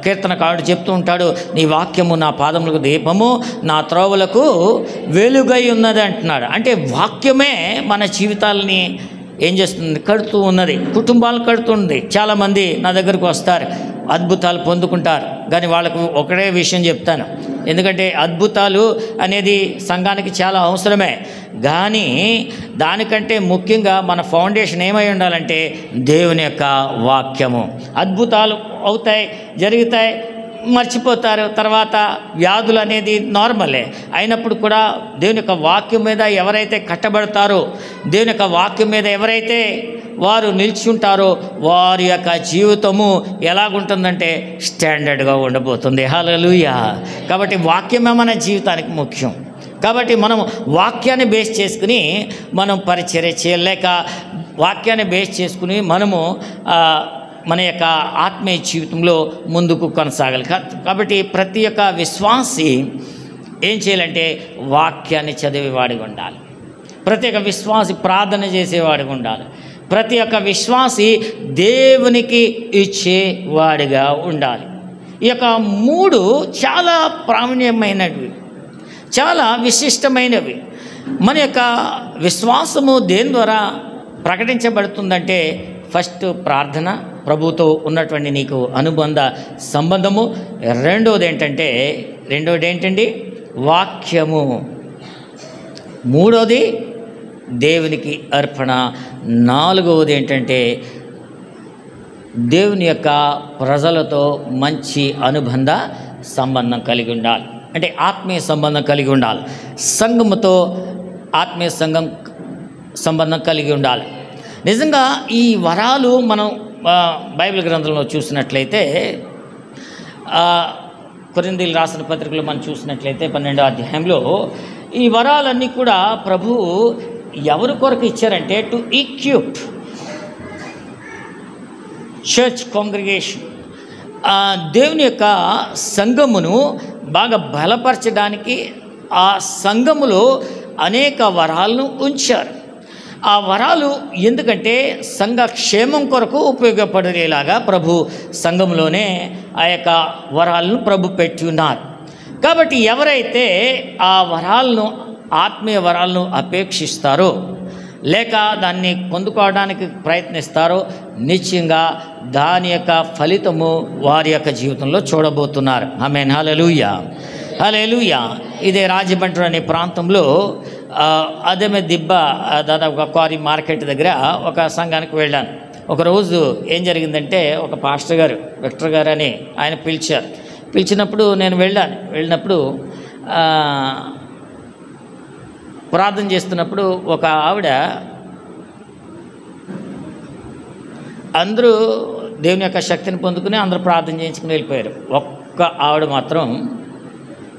కీర్తనకారుడు చెప్తూ ఉంటాడు, నీ వాక్యము నా పాదములకు దీపము, నా త్రోవలకు వెలుగై ఉన్నది అంటున్నాడు. అంటే వాక్యమే మన జీవితాలని ఏం చేస్తుంది, కడుతూ ఉన్నది, కుటుంబాలను కడుతుంది. చాలామంది నా దగ్గరకు వస్తారు, అద్భుతాలు పొందుకుంటారు. కానీ వాళ్ళకు ఒకటే విషయం చెప్తాను, ఎందుకంటే అద్భుతాలు అనేది సంఘానికి చాలా అవసరమే. కానీ దానికంటే ముఖ్యంగా మన ఫౌండేషన్ ఏమై ఉండాలంటే దేవుని యొక్క వాక్యము. అద్భుతాలు అవుతాయి, జరుగుతాయి, మర్చిపోతారు. తర్వాత వ్యాధులు అనేది నార్మలే అయినప్పుడు కూడా దేవుని యొక్క వాక్యం మీద ఎవరైతే కట్టబడతారో, దేవుని యొక్క వాక్యం మీద ఎవరైతే వారు నిలిచి ఉంటారో వారి యొక్క జీవితము ఎలాగుంటుందంటే స్టాండర్డ్గా ఉండబోతుంది. హల్లెలూయా. కాబట్టి వాక్యమే మన జీవితానికి ముఖ్యం. కాబట్టి మనం వాక్యాన్ని బేస్ చేసుకుని మనం పరిచర్య చేయలేక, వాక్యాన్ని బేస్ చేసుకుని మనము మన యొక్క ఆత్మీయ జీవితంలో ముందుకు కొనసాగాలి. కాబట్టి ప్రతి ఒక్క విశ్వాసి ఏం చేయాలంటే వాక్యాన్ని చదివేవాడిగా ఉండాలి. ప్రతి ఒక్క విశ్వాసి ప్రార్థన చేసేవాడిగా ఉండాలి. ప్రతి ఒక్క విశ్వాసి దేవునికి ఇచ్చేవాడిగా ఉండాలి. ఈ యొక్క 3 చాలా ప్రాముఖ్యమైనవి, చాలా విశిష్టమైనవి. మన యొక్క విశ్వాసము దేని ద్వారా ప్రకటించబడుతుందంటే ఫస్ట్ ప్రార్థన, ప్రభుతో ఉన్నటువంటి నీకు అనుబంధ సంబంధము. రెండవది ఏంటండి వాక్యము. మూడవది దేవునికి అర్పణ. నాలుగవది ఏంటంటే దేవుని యొక్క ప్రజలతో మంచి అనుబంధ సంబంధం కలిగి ఉండాలి, అంటే ఆత్మీయ సంబంధం కలిగి ఉండాలి. సంఘముతో ఆత్మీయ సంబంధం కలిగి ఉండాలి. నిజంగా ఈ వరాలు మనం బైబిల్ గ్రంథంలో చూసినట్లయితే, కొరింథీయులకు రాసిన పత్రికలో మనం చూసినట్లయితే 12వ అధ్యాయంలో ఈ వరాలన్నీ కూడా ప్రభువు ఎవరి కొరకు ఇచ్చారంటే టు ఈక్విప్ చర్చ్ కాంగ్రిగేషన్, దేవుని యొక్క సంఘమును బాగా బలపరచడానికి ఆ సంఘములో అనేక వరాలను ఉంచారు. ఆ వరాలు ఎందుకంటే సంఘ క్షేమం కొరకు ఉపయోగపడేలాగా ప్రభు సంఘంలోనే ఆ యొక్క వరాలను ప్రభు పెట్టి ఉన్నారు. కాబట్టి ఎవరైతే ఆ వరాలను, ఆత్మీయ వరాలను అపేక్షిస్తారో లేక దాన్ని పొందుకోవడానికి ప్రయత్నిస్తారో నిశ్చయంగా దాని యొక్క ఫలితము వారి యొక్క జీవితంలో చూడబోతున్నారు. ఆమేన్. హల్లెలూయా, హల్లెలూయా. ఇదే రాజమండ్రి అనే ప్రాంతంలో అదే దిబ్బ దాదాపు క్వారీ మార్కెట్ దగ్గర ఒక సంఘానికి వెళ్ళాను. ఒకరోజు ఏం జరిగిందంటే ఒక పాస్టర్ గారు, విక్టర్ గారు అని ఆయన పిలిచినప్పుడు నేను వెళ్ళినప్పుడు ప్రార్థన చేస్తున్నప్పుడు ఒక ఆవిడ, అందరూ దేవుని యొక్క శక్తిని పొందుకుని అందరూ ప్రార్థన చేయించుకుని వెళ్ళిపోయారు. ఒక్క ఆవిడ మాత్రం,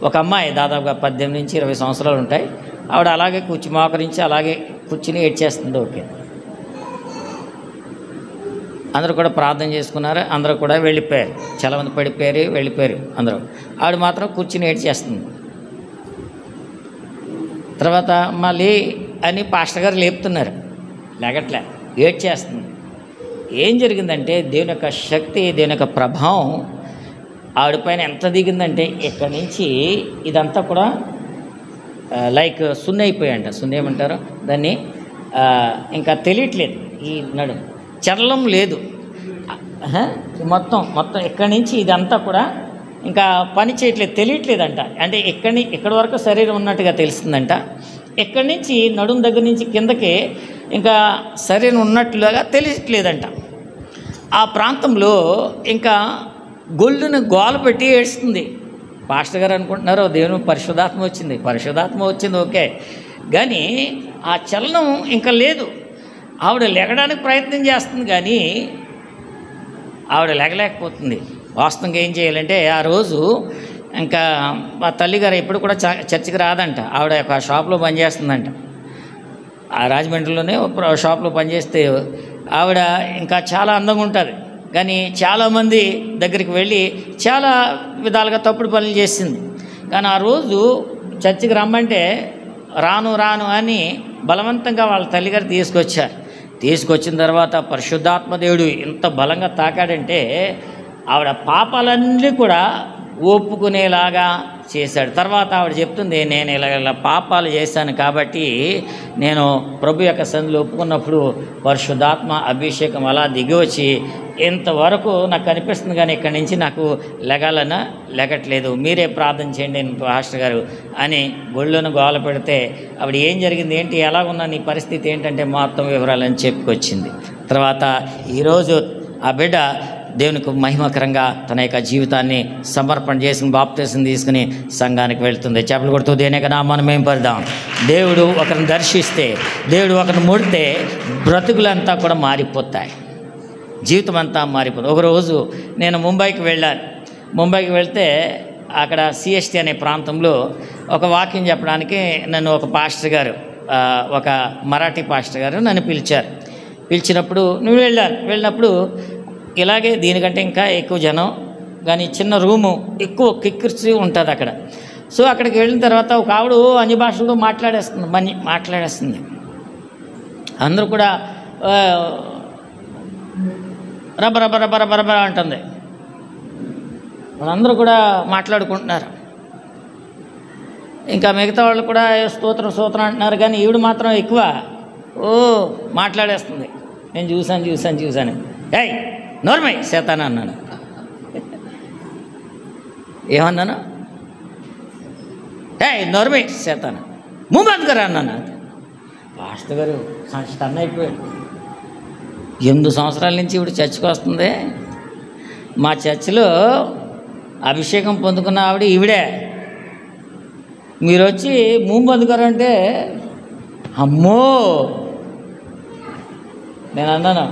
ఒక అమ్మాయి దాదాపుగా 18 నుంచి 20 సంవత్సరాలు ఉంటాయి, ఆవిడ అలాగే మోకరించి అలాగే కూర్చుని ఏడ్చేస్తుంది. ఓకే, అందరూ కూడా ప్రార్థన చేసుకున్నారు, అందరూ కూడా వెళ్ళిపోయారు, చాలామంది వెళ్ళిపోయారు అందరూ. ఆవిడ మాత్రం కూర్చుని ఏడ్చేస్తుంది. తర్వాత మళ్ళీ అని పాస్టర్ గారు లేపుతున్నారు, లేగట్లే, ఏడ్చేస్తుంది. ఏం జరిగిందంటే దేవుని యొక్క శక్తి, దేవుని యొక్క ప్రభావం ఆవిడపైన ఎంత దిగిందంటే ఇక్కడి నుంచి ఇదంతా కూడా లైక్ సున్న అయిపోయాయంట. సున్న ఏమంటారు దాన్ని, ఇంకా తెలియట్లేదు, ఈ నడుము చర్లం లేదు, మొత్తం ఇక్కడి నుంచి ఇదంతా కూడా ఇంకా పని చేయట్లేదు, తెలియట్లేదంట. అంటే ఇక్కడి వరకు శరీరం ఉన్నట్టుగా తెలుస్తుందంట, ఇక్కడి నుంచి నడుము దగ్గర నుంచి కిందకి ఇంకా శరీరం ఉన్నట్లుగా తెలియట్లేదంట. ఆ ప్రాంతంలో ఇంకా గొల్లును గోల పెట్టి ఏడుస్తుంది. పాస్టర్ గారు అనుకుంటున్నారు దేవుని పరిశుద్ధాత్మ వచ్చింది ఓకే, కానీ ఆ చలనం ఇంకా లేదు. ఆవిడ లెగడానికి ప్రయత్నం చేస్తుంది కానీ ఆవిడ లెగలేకపోతుంది. వాస్తవంగా ఏం చేయాలంటే ఆ రోజు ఇంకా మా తల్లిగారు ఎప్పుడు కూడా చర్చికి రాదంట. ఆవిడ ఒక షాప్లో పనిచేస్తుందంట, ఆ రాజమండ్రిలోనే షాప్లో పనిచేస్తే ఆవిడ ఇంకా చాలా అందంగా ఉంటుంది, కానీ చాలామంది దగ్గరికి వెళ్ళి చాలా విధాలుగా తప్పుడు పనులు చేసింది. కానీ ఆ రోజు చర్చికి రమ్మంటే రాను అని బలవంతంగా వాళ్ళ తల్లిగారు తీసుకొచ్చిన తర్వాత పరిశుద్ధాత్మ దేవుడు ఎంత బలంగా తాకాడంటే ఆవిడ పాపాలన్నీ కూడా ఒప్పుకునేలాగా చేశాడు. తర్వాత ఆవిడ చెప్తుంది, నేను ఇలా పాపాలు చేశాను కాబట్టి నేను ప్రభు యొక్క సన్నిధిలో ఒప్పుకున్నప్పుడు పరిశుద్ధాత్మ అభిషేకం అలా దిగి వచ్చి ఇంతవరకు నాకు కనిపిస్తుంది, కానీ ఇక్కడి నుంచి నాకు లెగట్లేదు, మీరే ప్రార్థన చేయండి పాస్టర్ గారు అని గొళ్ళను గోల పెడితే ఆవిడ ఏం జరిగింది, ఏంటి, ఎలాగున్నా నీ పరిస్థితి ఏంటంటే మొత్తం వివరాలని చెప్పుకొచ్చింది. తర్వాత ఈరోజు ఆ బిడ్డ దేవునికి మహిమకరంగా తన యొక్క జీవితాన్ని సమర్పణ చేసుకుని బాప్తిసం తీసుకుని సంఘానికి వెళ్తుంది. చేపలు కొడుతూ దేని యొక్క నామాన్ని మేము పడదాం. దేవుడు ఒకరిని దర్శిస్తే, దేవుడు ఒకరిని ముడితే బ్రతుకులంతా కూడా మారిపోతాయి, జీవితం అంతా మారిపోతుంది. ఒకరోజు నేను ముంబైకి వెళ్తే అక్కడ సిఎస్టీ అనే ప్రాంతంలో ఒక వాక్యం చెప్పడానికి నన్ను ఒక పాస్టర్ గారు, ఒక మరాఠీ పాస్టర్ గారు నన్ను పిలిచినప్పుడు నువ్వు వెళ్ళినప్పుడు ఇలాగే దీనికంటే ఇంకా ఎక్కువ జనం, కానీ చిన్న రూము, ఎక్కువ కిక్కిర్చి ఉంటుంది అక్కడ. సో అక్కడికి వెళ్ళిన తర్వాత ఒక ఆవిడ అన్ని భాషల్లో మాట్లాడేస్తుంది. అందరూ కూడా రబ్బ అంటుంది. వాళ్ళందరూ కూడా మాట్లాడుకుంటున్నారు. ఇంకా మిగతా వాళ్ళు కూడా స్తోత్రం అంటున్నారు, కానీ ఈవిడ మాత్రం ఎక్కువ మాట్లాడేస్తుంది. నేను చూశాను. ఏయ్ నోర్మై శేతాన అన్నాను. ఏమన్నాను? ఏయ్ నోర్మై శేతాన ముంబంద్ గారు అన్నాను. పాస్టర్ గారు స్టన్ అయిపోయాడు. 8 సంవత్సరాల నుంచి ఇప్పుడు చర్చికి వస్తుంది, మా చర్చిలో అభిషేకం పొందుకున్న ఆవిడ ఈవిడే, మీరు వచ్చి ముంబంద్ గారు అంటే అమ్మో. నేను అన్నాను,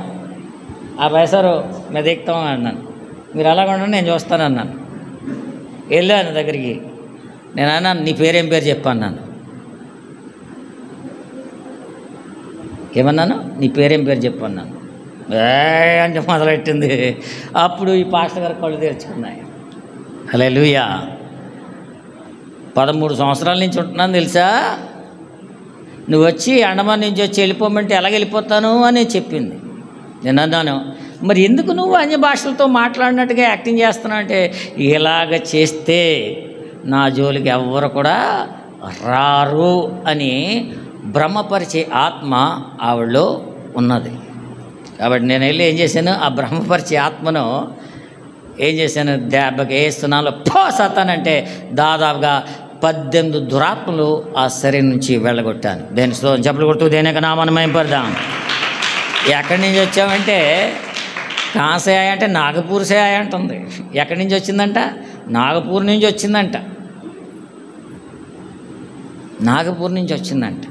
ఆ పైసారు మీద ఎక్కుతాం అన్నాను, మీరు అలాగ ఉండండి నేను చూస్తాను అన్నాను. వెళ్ళాను దగ్గరికి, నేను అన్నాను నీ పేరేం పేరు చెప్పన్నాను. ఏమన్నాను, నీ పేరేం పేరు చెప్పన్నాను. అంటే మొదలెట్టింది. అప్పుడు ఈ పాస్టర్ గారు కళ్ళు తెరుచుకున్నాయి. హల్లెలూయా. 13 సంవత్సరాల నుంచి ఉంటున్నాను తెలుసా. నువ్వు వచ్చి అండమాన్ నుంచి వచ్చి వెళ్ళిపోమంటే ఎలాగ వెళ్ళిపోతాను అని చెప్పింది. నేను అన్నాను, మరి ఎందుకు నువ్వు అన్య భాషలతో మాట్లాడినట్టుగా యాక్టింగ్ చేస్తున్నావు అంటే, ఇలాగ చేస్తే నా జోలికి ఎవ్వరు కూడా రారు అని భ్రమపరిచే ఆత్మ ఆవిడలో ఉన్నది. కాబట్టి నేను వెళ్ళి ఏం చేశాను, ఆ భ్రమపరిచే ఆత్మను ఏం చేశాను, దెబ్బకి వేస్తున్నాను పోసాతానంటే దాదాపుగా 18 దురాత్మలు ఆ శరీరం నుంచి వెళ్ళగొట్టాను. దేని చెప్పులు కొడుతూ దేనిక నామాన్ని మహింపడదాం. ఎక్కడి నుంచి వచ్చామంటే కాసయాయ అంటే నాగపూర్ సేయ అంటుంది. ఎక్కడి నుంచి వచ్చిందంట, నాగపూర్ నుంచి వచ్చిందంట, నాగపూర్ నుంచి వచ్చిందంట.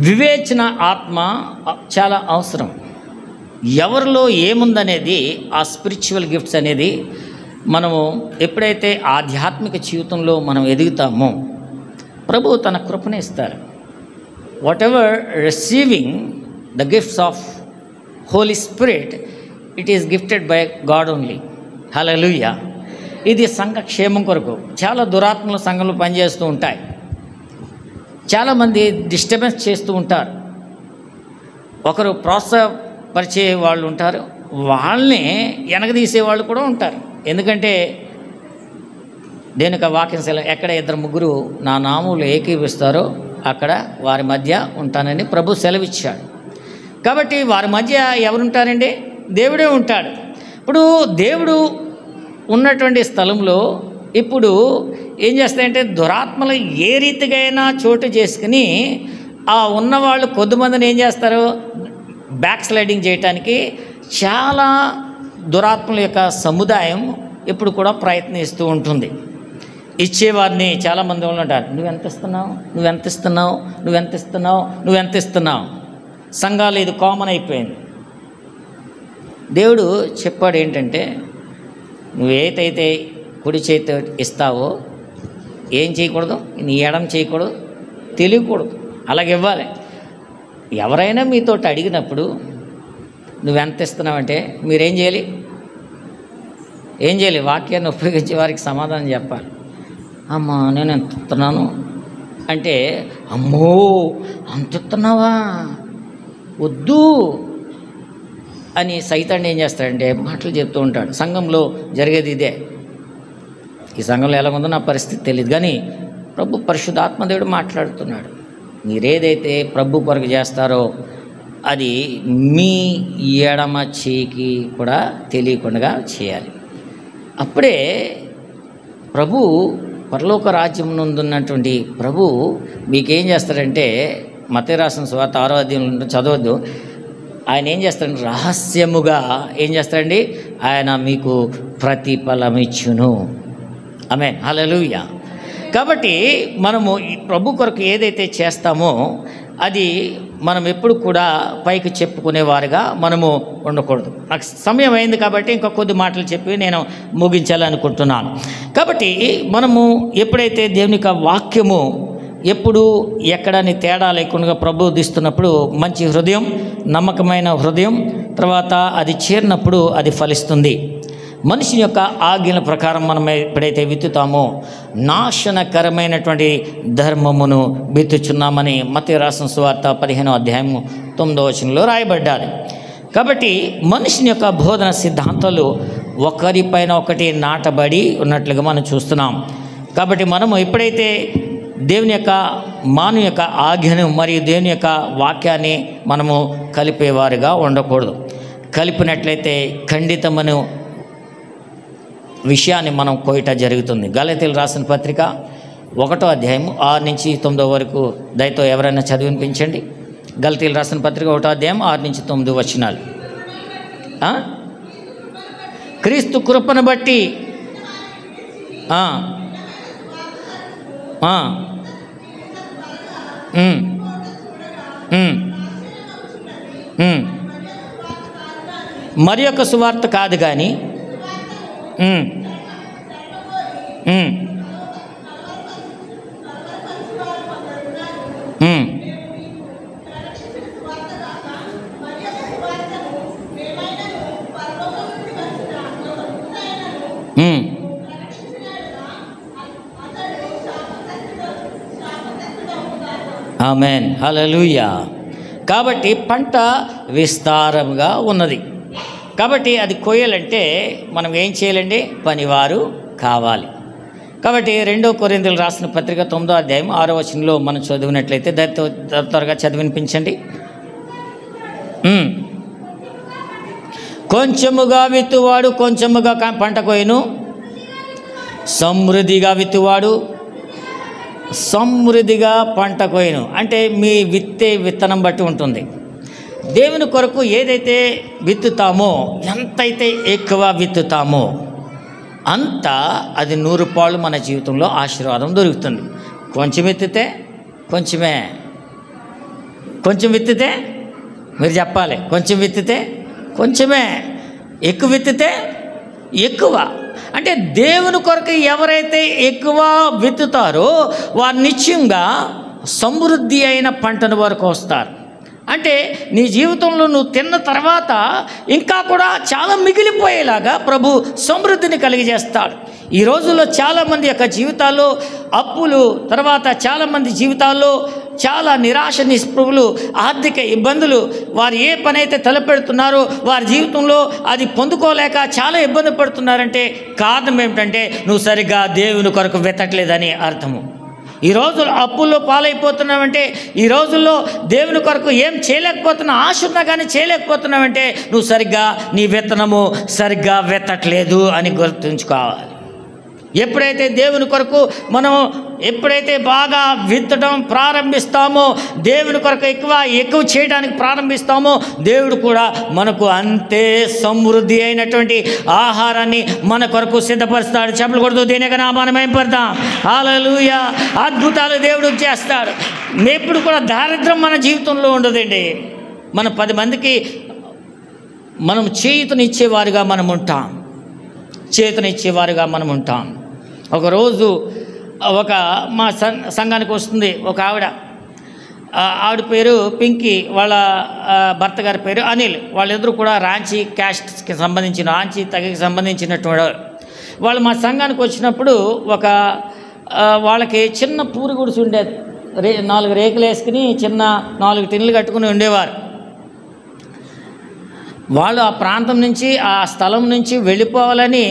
వివేచన ఆత్మ చాలా అవసరం. ఎవరిలో ఏముందనేది, ఆ స్పిరిచువల్ గిఫ్ట్స్ అనేది మనము ఎప్పుడైతే ఆధ్యాత్మిక జీవితంలో మనం ఎదుగుతామో ప్రభు తన కృపను ఇస్తారు. Whatever receiving the gifts of Holy Spirit, it is gifted by God only. Hallelujah. ఇది సంఘ క్షేమం కొరకు. చాలా దురాత్మల సంఘంలో పనిచేస్తూ ఉంటాయి. చాలామంది డిస్టర్బెన్స్ చేస్తూ ఉంటారు. ఒకరు ప్రోత్సాహపరిచే వాళ్ళు ఉంటారు, వాళ్ళని వెనకదీసేవాళ్ళు కూడా ఉంటారు. ఎందుకంటే దేనిక వాక్యం ఎక్కడ 2-3 నా నామములు ఏకీవిస్తారో అక్కడ వారి మధ్య ఉంటానని ప్రభు సెలవిచ్చాడు. కాబట్టి వారి మధ్య ఎవరుంటారండి, దేవుడే ఉంటాడు. ఇప్పుడు దేవుడు ఉన్నటువంటి స్థలంలో ఇప్పుడు ఏం చేస్తాయంటే దురాత్మలు ఏ రీతిగా అయినా చోటు చేసుకుని ఆ ఉన్నవాళ్ళు కొద్దిమందిని ఏం చేస్తారు, బ్యాక్ స్లైడింగ్ చేయటానికి చాలా దురాత్మల యొక్క సముదాయం ఎప్పుడు కూడా ప్రయత్నిస్తూ ఉంటుంది. ఇచ్చేవారిని చాలామంది వాళ్ళు అంటారు, నువ్వెంత ఇస్తున్నావు, నువ్వెంత ఇస్తున్నావు, నువ్వెంత ఇస్తున్నావు, నువ్వెంత ఇస్తున్నావు. సంఘాలు ఇది కామన్ అయిపోయింది. దేవుడు చెప్పాడు ఏంటంటే, నువ్వు ఏదైతే కుడి చేతి ఇస్తావో ఏం చేయకూడదు, నీ ఎడం చేయకూడదు, తెలియకూడదు, అలాగే ఇవ్వాలి. ఎవరైనా మీతోటి అడిగినప్పుడు నువ్వెంత ఇస్తున్నావంటే మీరేం చేయాలి, ఏం చేయాలి, వాక్యాన్ని ఉపయోగించి వారికి సమాధానం చెప్పాలి. అమ్మా నేను ఎంత ఇస్తున్నాను అంటే, అమ్మో అంత ఇస్తున్నావా, వద్దు అని సైతాన్ని ఏం చేస్తాడంటే మాటలు చెప్తూ ఉంటాడు. సంఘంలో జరిగేది ఇదే. ఈ సంఘంలో ఎలా ఉందో నా పరిస్థితి తెలియదు, కానీ ప్రభు పరిశుద్ధాత్మదేవుడు మాట్లాడుతున్నాడు. మీరేదైతే ప్రభు కొరకు చేస్తారో అది మీ ఎడమ చేయికి కూడా తెలియకుండా చేయాలి. అప్పుడే ప్రభు పరలోక రాజ్యం నందున్నటువంటి ప్రభు మీకేం చేస్తాడంటే, మత్తయి రాసిన సువార్త 6వ అధ్యాయంలో చదవద్దు, ఆయన ఏం చేస్తాడంటే రహస్యముగా ఏం చేస్తాడండి, ఆయన మీకు ప్రతిఫలం ఇచ్చును. ఆమేన్, హల్లెలూయా. కాబట్టి మనము ఈ ప్రభు కొరకు ఏదైతే చేస్తామో అది మనం ఎప్పుడు కూడా పైకి చెప్పుకునేవారుగా మనము ఉండకూడదు. నాకు సమయం అయింది కాబట్టి ఇంకా కొద్ది మాటలు చెప్పి నేను ముగించాలనుకుంటున్నాను. కాబట్టి మనము ఎప్పుడైతే దేవుని యొక్క వాక్యము ఎప్పుడు ఎక్కడని తేడా లేకుండా ప్రబోధిస్తున్నప్పుడు మంచి హృదయం, నమ్మకమైన హృదయం, తర్వాత అది చేరినప్పుడు అది ఫలిస్తుంది. మనిషి యొక్క ఆజ్ఞల ప్రకారం మనం ఎప్పుడైతే విత్తుతామో నాశనకరమైనటువంటి ధర్మమును విత్తుచున్నామని మత్తయి రాసిన సువార్త 15వ అధ్యాయము 9వ వచనంలో రాయబడ్డారు. కాబట్టి మనిషిని యొక్క బోధన సిద్ధాంతాలు ఒకరిపైన ఒకటి నాటబడి ఉన్నట్లుగా మనం చూస్తున్నాం. కాబట్టి మనము ఎప్పుడైతే దేవుని యొక్క మానవ యొక్క ఆజ్ఞను మరియు దేవుని యొక్క వాక్యాన్ని మనము కలిపేవారుగా ఉండకూడదు. కలిపినట్లయితే ఖండితమను విషయాన్ని మనం కోయట జరుగుతుంది. గలతీయులకు రాసిన పత్రిక 1వ అధ్యాయం 6 నుంచి 9 వరకు దయతో ఎవరైనా చదివినిపించండి. గలతీయులకు రాసిన పత్రిక 1వ అధ్యాయం 6 నుంచి 9 వచనాలు. క్రీస్తు కృపను బట్టి మరి యొక్క సువార్త కాదు కానీ ఆమెన్, హల్లెలూయా. కాబట్టి పంట విస్తారంగా ఉన్నది. కాబట్టి అది కోయాలంటే మనం ఏం చేయాలండి? పనివారు కావాలి. కాబట్టి 2 కొరింథీయులకు రాసిన పత్రిక 9వ అధ్యాయం 6వ వచనంలో మనం చదివినట్లయితే త్వరగా చదివినిపించండి. కొంచెముగా విత్తువాడు కొంచెముగా పంట కోయను, సమృద్ధిగా విత్తువాడు సమృద్ధిగా పంట కోయను. అంటే మీ విత్తే విత్తనం బట్టి ఉంటుంది. దేవుని కొరకు ఏదైతే విత్తుతామో, ఎంతైతే ఎక్కువ విత్తుతామో అంత అది 100 పాళ్ళు మన జీవితంలో ఆశీర్వాదం దొరుకుతుంది. కొంచెం విత్తితే కొంచెమే, కొంచెం విత్తితే మీరు చెప్పాలి, కొంచెం విత్తితే కొంచెమే, ఎక్కువ విత్తితే ఎక్కువ. అంటే దేవుని కొరకు ఎవరైతే ఎక్కువ విత్తుతారో వారు నిశ్చయంగా సమృద్ధి అయిన పంటను వరకు వస్తారు. అంటే నీ జీవితంలో నువ్వు తిన్న తర్వాత ఇంకా కూడా చాలా మిగిలిపోయేలాగా ప్రభు సమృద్ధిని కలిగజేస్తాడు. ఈ రోజుల్లో చాలామంది యొక్క జీవితాల్లో అప్పులు, తర్వాత చాలామంది జీవితాల్లో చాలా నిరాశ, నిస్పృహలు, ఆర్థిక ఇబ్బందులు, వారు ఏ పని అయితే తలపెడుతున్నారో వారి జీవితంలో అది పొందుకోలేక చాలా ఇబ్బంది పడుతున్నారంటే కారణం ఏమిటంటే నువ్వు సరిగ్గా దేవుని కొరకు వెతకలేదని అర్థము. ఈ రోజుల్లో అప్పుల్లో పాలైపోతున్నావంటే, ఈ రోజుల్లో దేవుని కొరకు ఏం చేయలేకపోతున్నావు, ఆశ ఉన్నా కానీ చేయలేకపోతున్నావంటే నువ్వు సరిగ్గా నీ విత్తనము సరిగ్గా వెతకలేదు అని గుర్తుంచుకోవాలి. ఎప్పుడైతే దేవుని కొరకు మనం ఎప్పుడైతే బాగా విత్తడం ప్రారంభిస్తామో, దేవుని కొరకు ఎక్కువ చేయడానికి ప్రారంభిస్తామో, దేవుడు కూడా మనకు అంతే సమృద్ధి అయినటువంటి ఆహారాన్ని మన కొరకు సిద్ధపరుస్తాడు. చెప్పలు కొడుతూ దీనికి నామాన్ని మహిమపడతాం. హల్లెలూయా. అద్భుతాలు దేవుడు చేస్తాడు. ఎప్పుడు కూడా దారిద్ర్యం మన జీవితంలో ఉండదండి. మన 10 మందికి మనం చేయూతనిచ్చేవారుగా మనం ఉంటాం, చేయూతనిచ్చేవారుగా మనం ఉంటాం. ఒకరోజు మా సంఘానికి వస్తుంది ఒక ఆవిడ పేరు పింకీ, వాళ్ళ భర్త గారి పేరు అనిల్. వాళ్ళిద్దరూ కూడా రాంచీ క్యాస్ట్కి సంబంధించిన, రాంచీ తెగకి సంబంధించినటువంటి వాళ్ళు మా సంఘానికి వచ్చినప్పుడు వాళ్ళకి చిన్న పూరి గుడిసి ఉండేది. 4 రేకులు వేసుకుని చిన్న 4 టిన్నులు కట్టుకుని ఉండేవారు. వాళ్ళు ఆ ప్రాంతం నుంచి, ఆ స్థలం నుంచి వెళ్ళిపోవాలని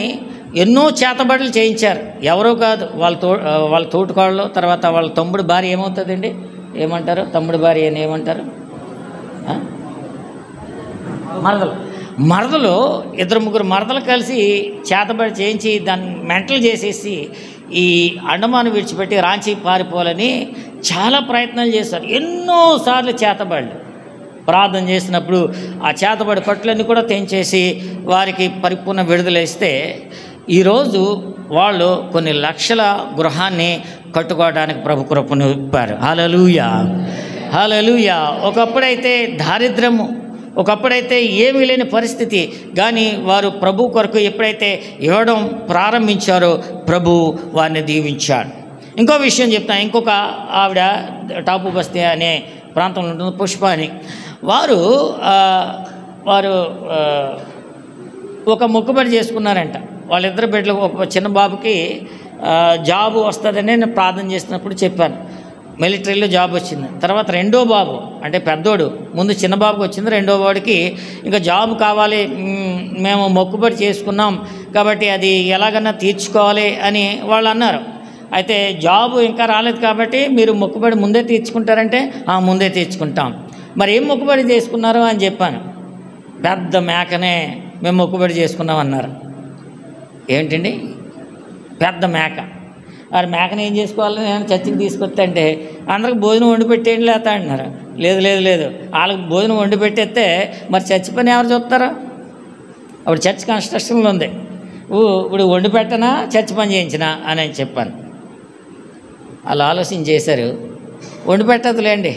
ఎన్నో చేతబడులు చేయించారు. ఎవరో కాదు, వాళ్ళ తోటికోళ్ళు, తర్వాత వాళ్ళ తమ్ముడు భార్య ఏమవుతుందండి, ఏమంటారు తమ్ముడు భార్య అని ఏమంటారు, మరదలు 2-3 మరదలు కలిసి చేతబడి చేయించి దాన్ని మెంటల్ చేసేసి ఈ అండమాను విడిచిపెట్టి రాంచీ పారిపోవాలని చాలా ప్రయత్నాలు చేశారు. ఎన్నోసార్లు చేతబడులు ప్రార్థన చేసినప్పుడు ఆ చేతబడి పట్టులన్నీ కూడా తెంచేసి వారికి పరిపూర్ణ విడుదల ఇస్తే ఈరోజు వాళ్ళు కొన్ని లక్షల గృహాన్ని కట్టుకోవడానికి ప్రభు కృపను ఇప్పారు. హల్లెలూయా, హల్లెలూయా. ఒకప్పుడైతే దారిద్ర్యము, ఒకప్పుడైతే ఏమీ లేని పరిస్థితి, కానీ వారు ప్రభు కొరకు ఎప్పుడైతే ఇవ్వడం ప్రారంభించారో ప్రభు వారిని దీవించాడు. ఇంకో విషయం చెప్తాను. ఇంకొక ఆవిడ టాపు బస్తీ అనే ప్రాంతంలో ఉంటుంది, పుష్ప అని. వారు ఒక మొక్కుబడి చేసుకున్నారంట. వాళ్ళిద్దరు బిడ్డలకు, ఒక చిన్న బాబుకి జాబు వస్తుందని నేను ప్రార్థన చేసినప్పుడు చెప్పాను. మిలిటరీలో జాబ్ వచ్చింది. తర్వాత 2వ బాబు అంటే పెద్దోడు, ముందు చిన్న బాబుకి వచ్చింది, 2వ వాడికి ఇంకా జాబ్ కావాలి, మేము మొక్కుబడి చేసుకున్నాం కాబట్టి అది ఎలాగన్నా తీర్చుకోవాలి అని వాళ్ళు అన్నారు. అయితే జాబు ఇంకా రాలేదు కాబట్టి మీరు మొక్కుబడి ముందే తీర్చుకుంటారంటే ముందే తీర్చుకుంటాం. మరి ఏం మొక్కుబడి చేసుకున్నారు అని చెప్పాను. పెద్ద మేకనే మేము మొక్కుబడి చేసుకున్నాం అన్నారు. ఏంటండి పెద్ద మేక? వారి మేకని ఏం చేసుకోవాలని నేను చర్చికి తీసుకొస్తే అంటే అందరికి భోజనం వండి పెట్టేయండి లేత అంటున్నారు. లేదు లేదు లేదు, వాళ్ళకి భోజనం వండి పెట్టేస్తే మరి చర్చి పని ఎవరు చూస్తారో? అప్పుడు చర్చ్ కన్స్ట్రక్షన్లో ఉంది. ఇప్పుడు వండి పెట్టనా చర్చి పని చేయించినా అని చెప్పాను. వాళ్ళు ఆలోచన చేశారు, వండి పెట్టదులేండి,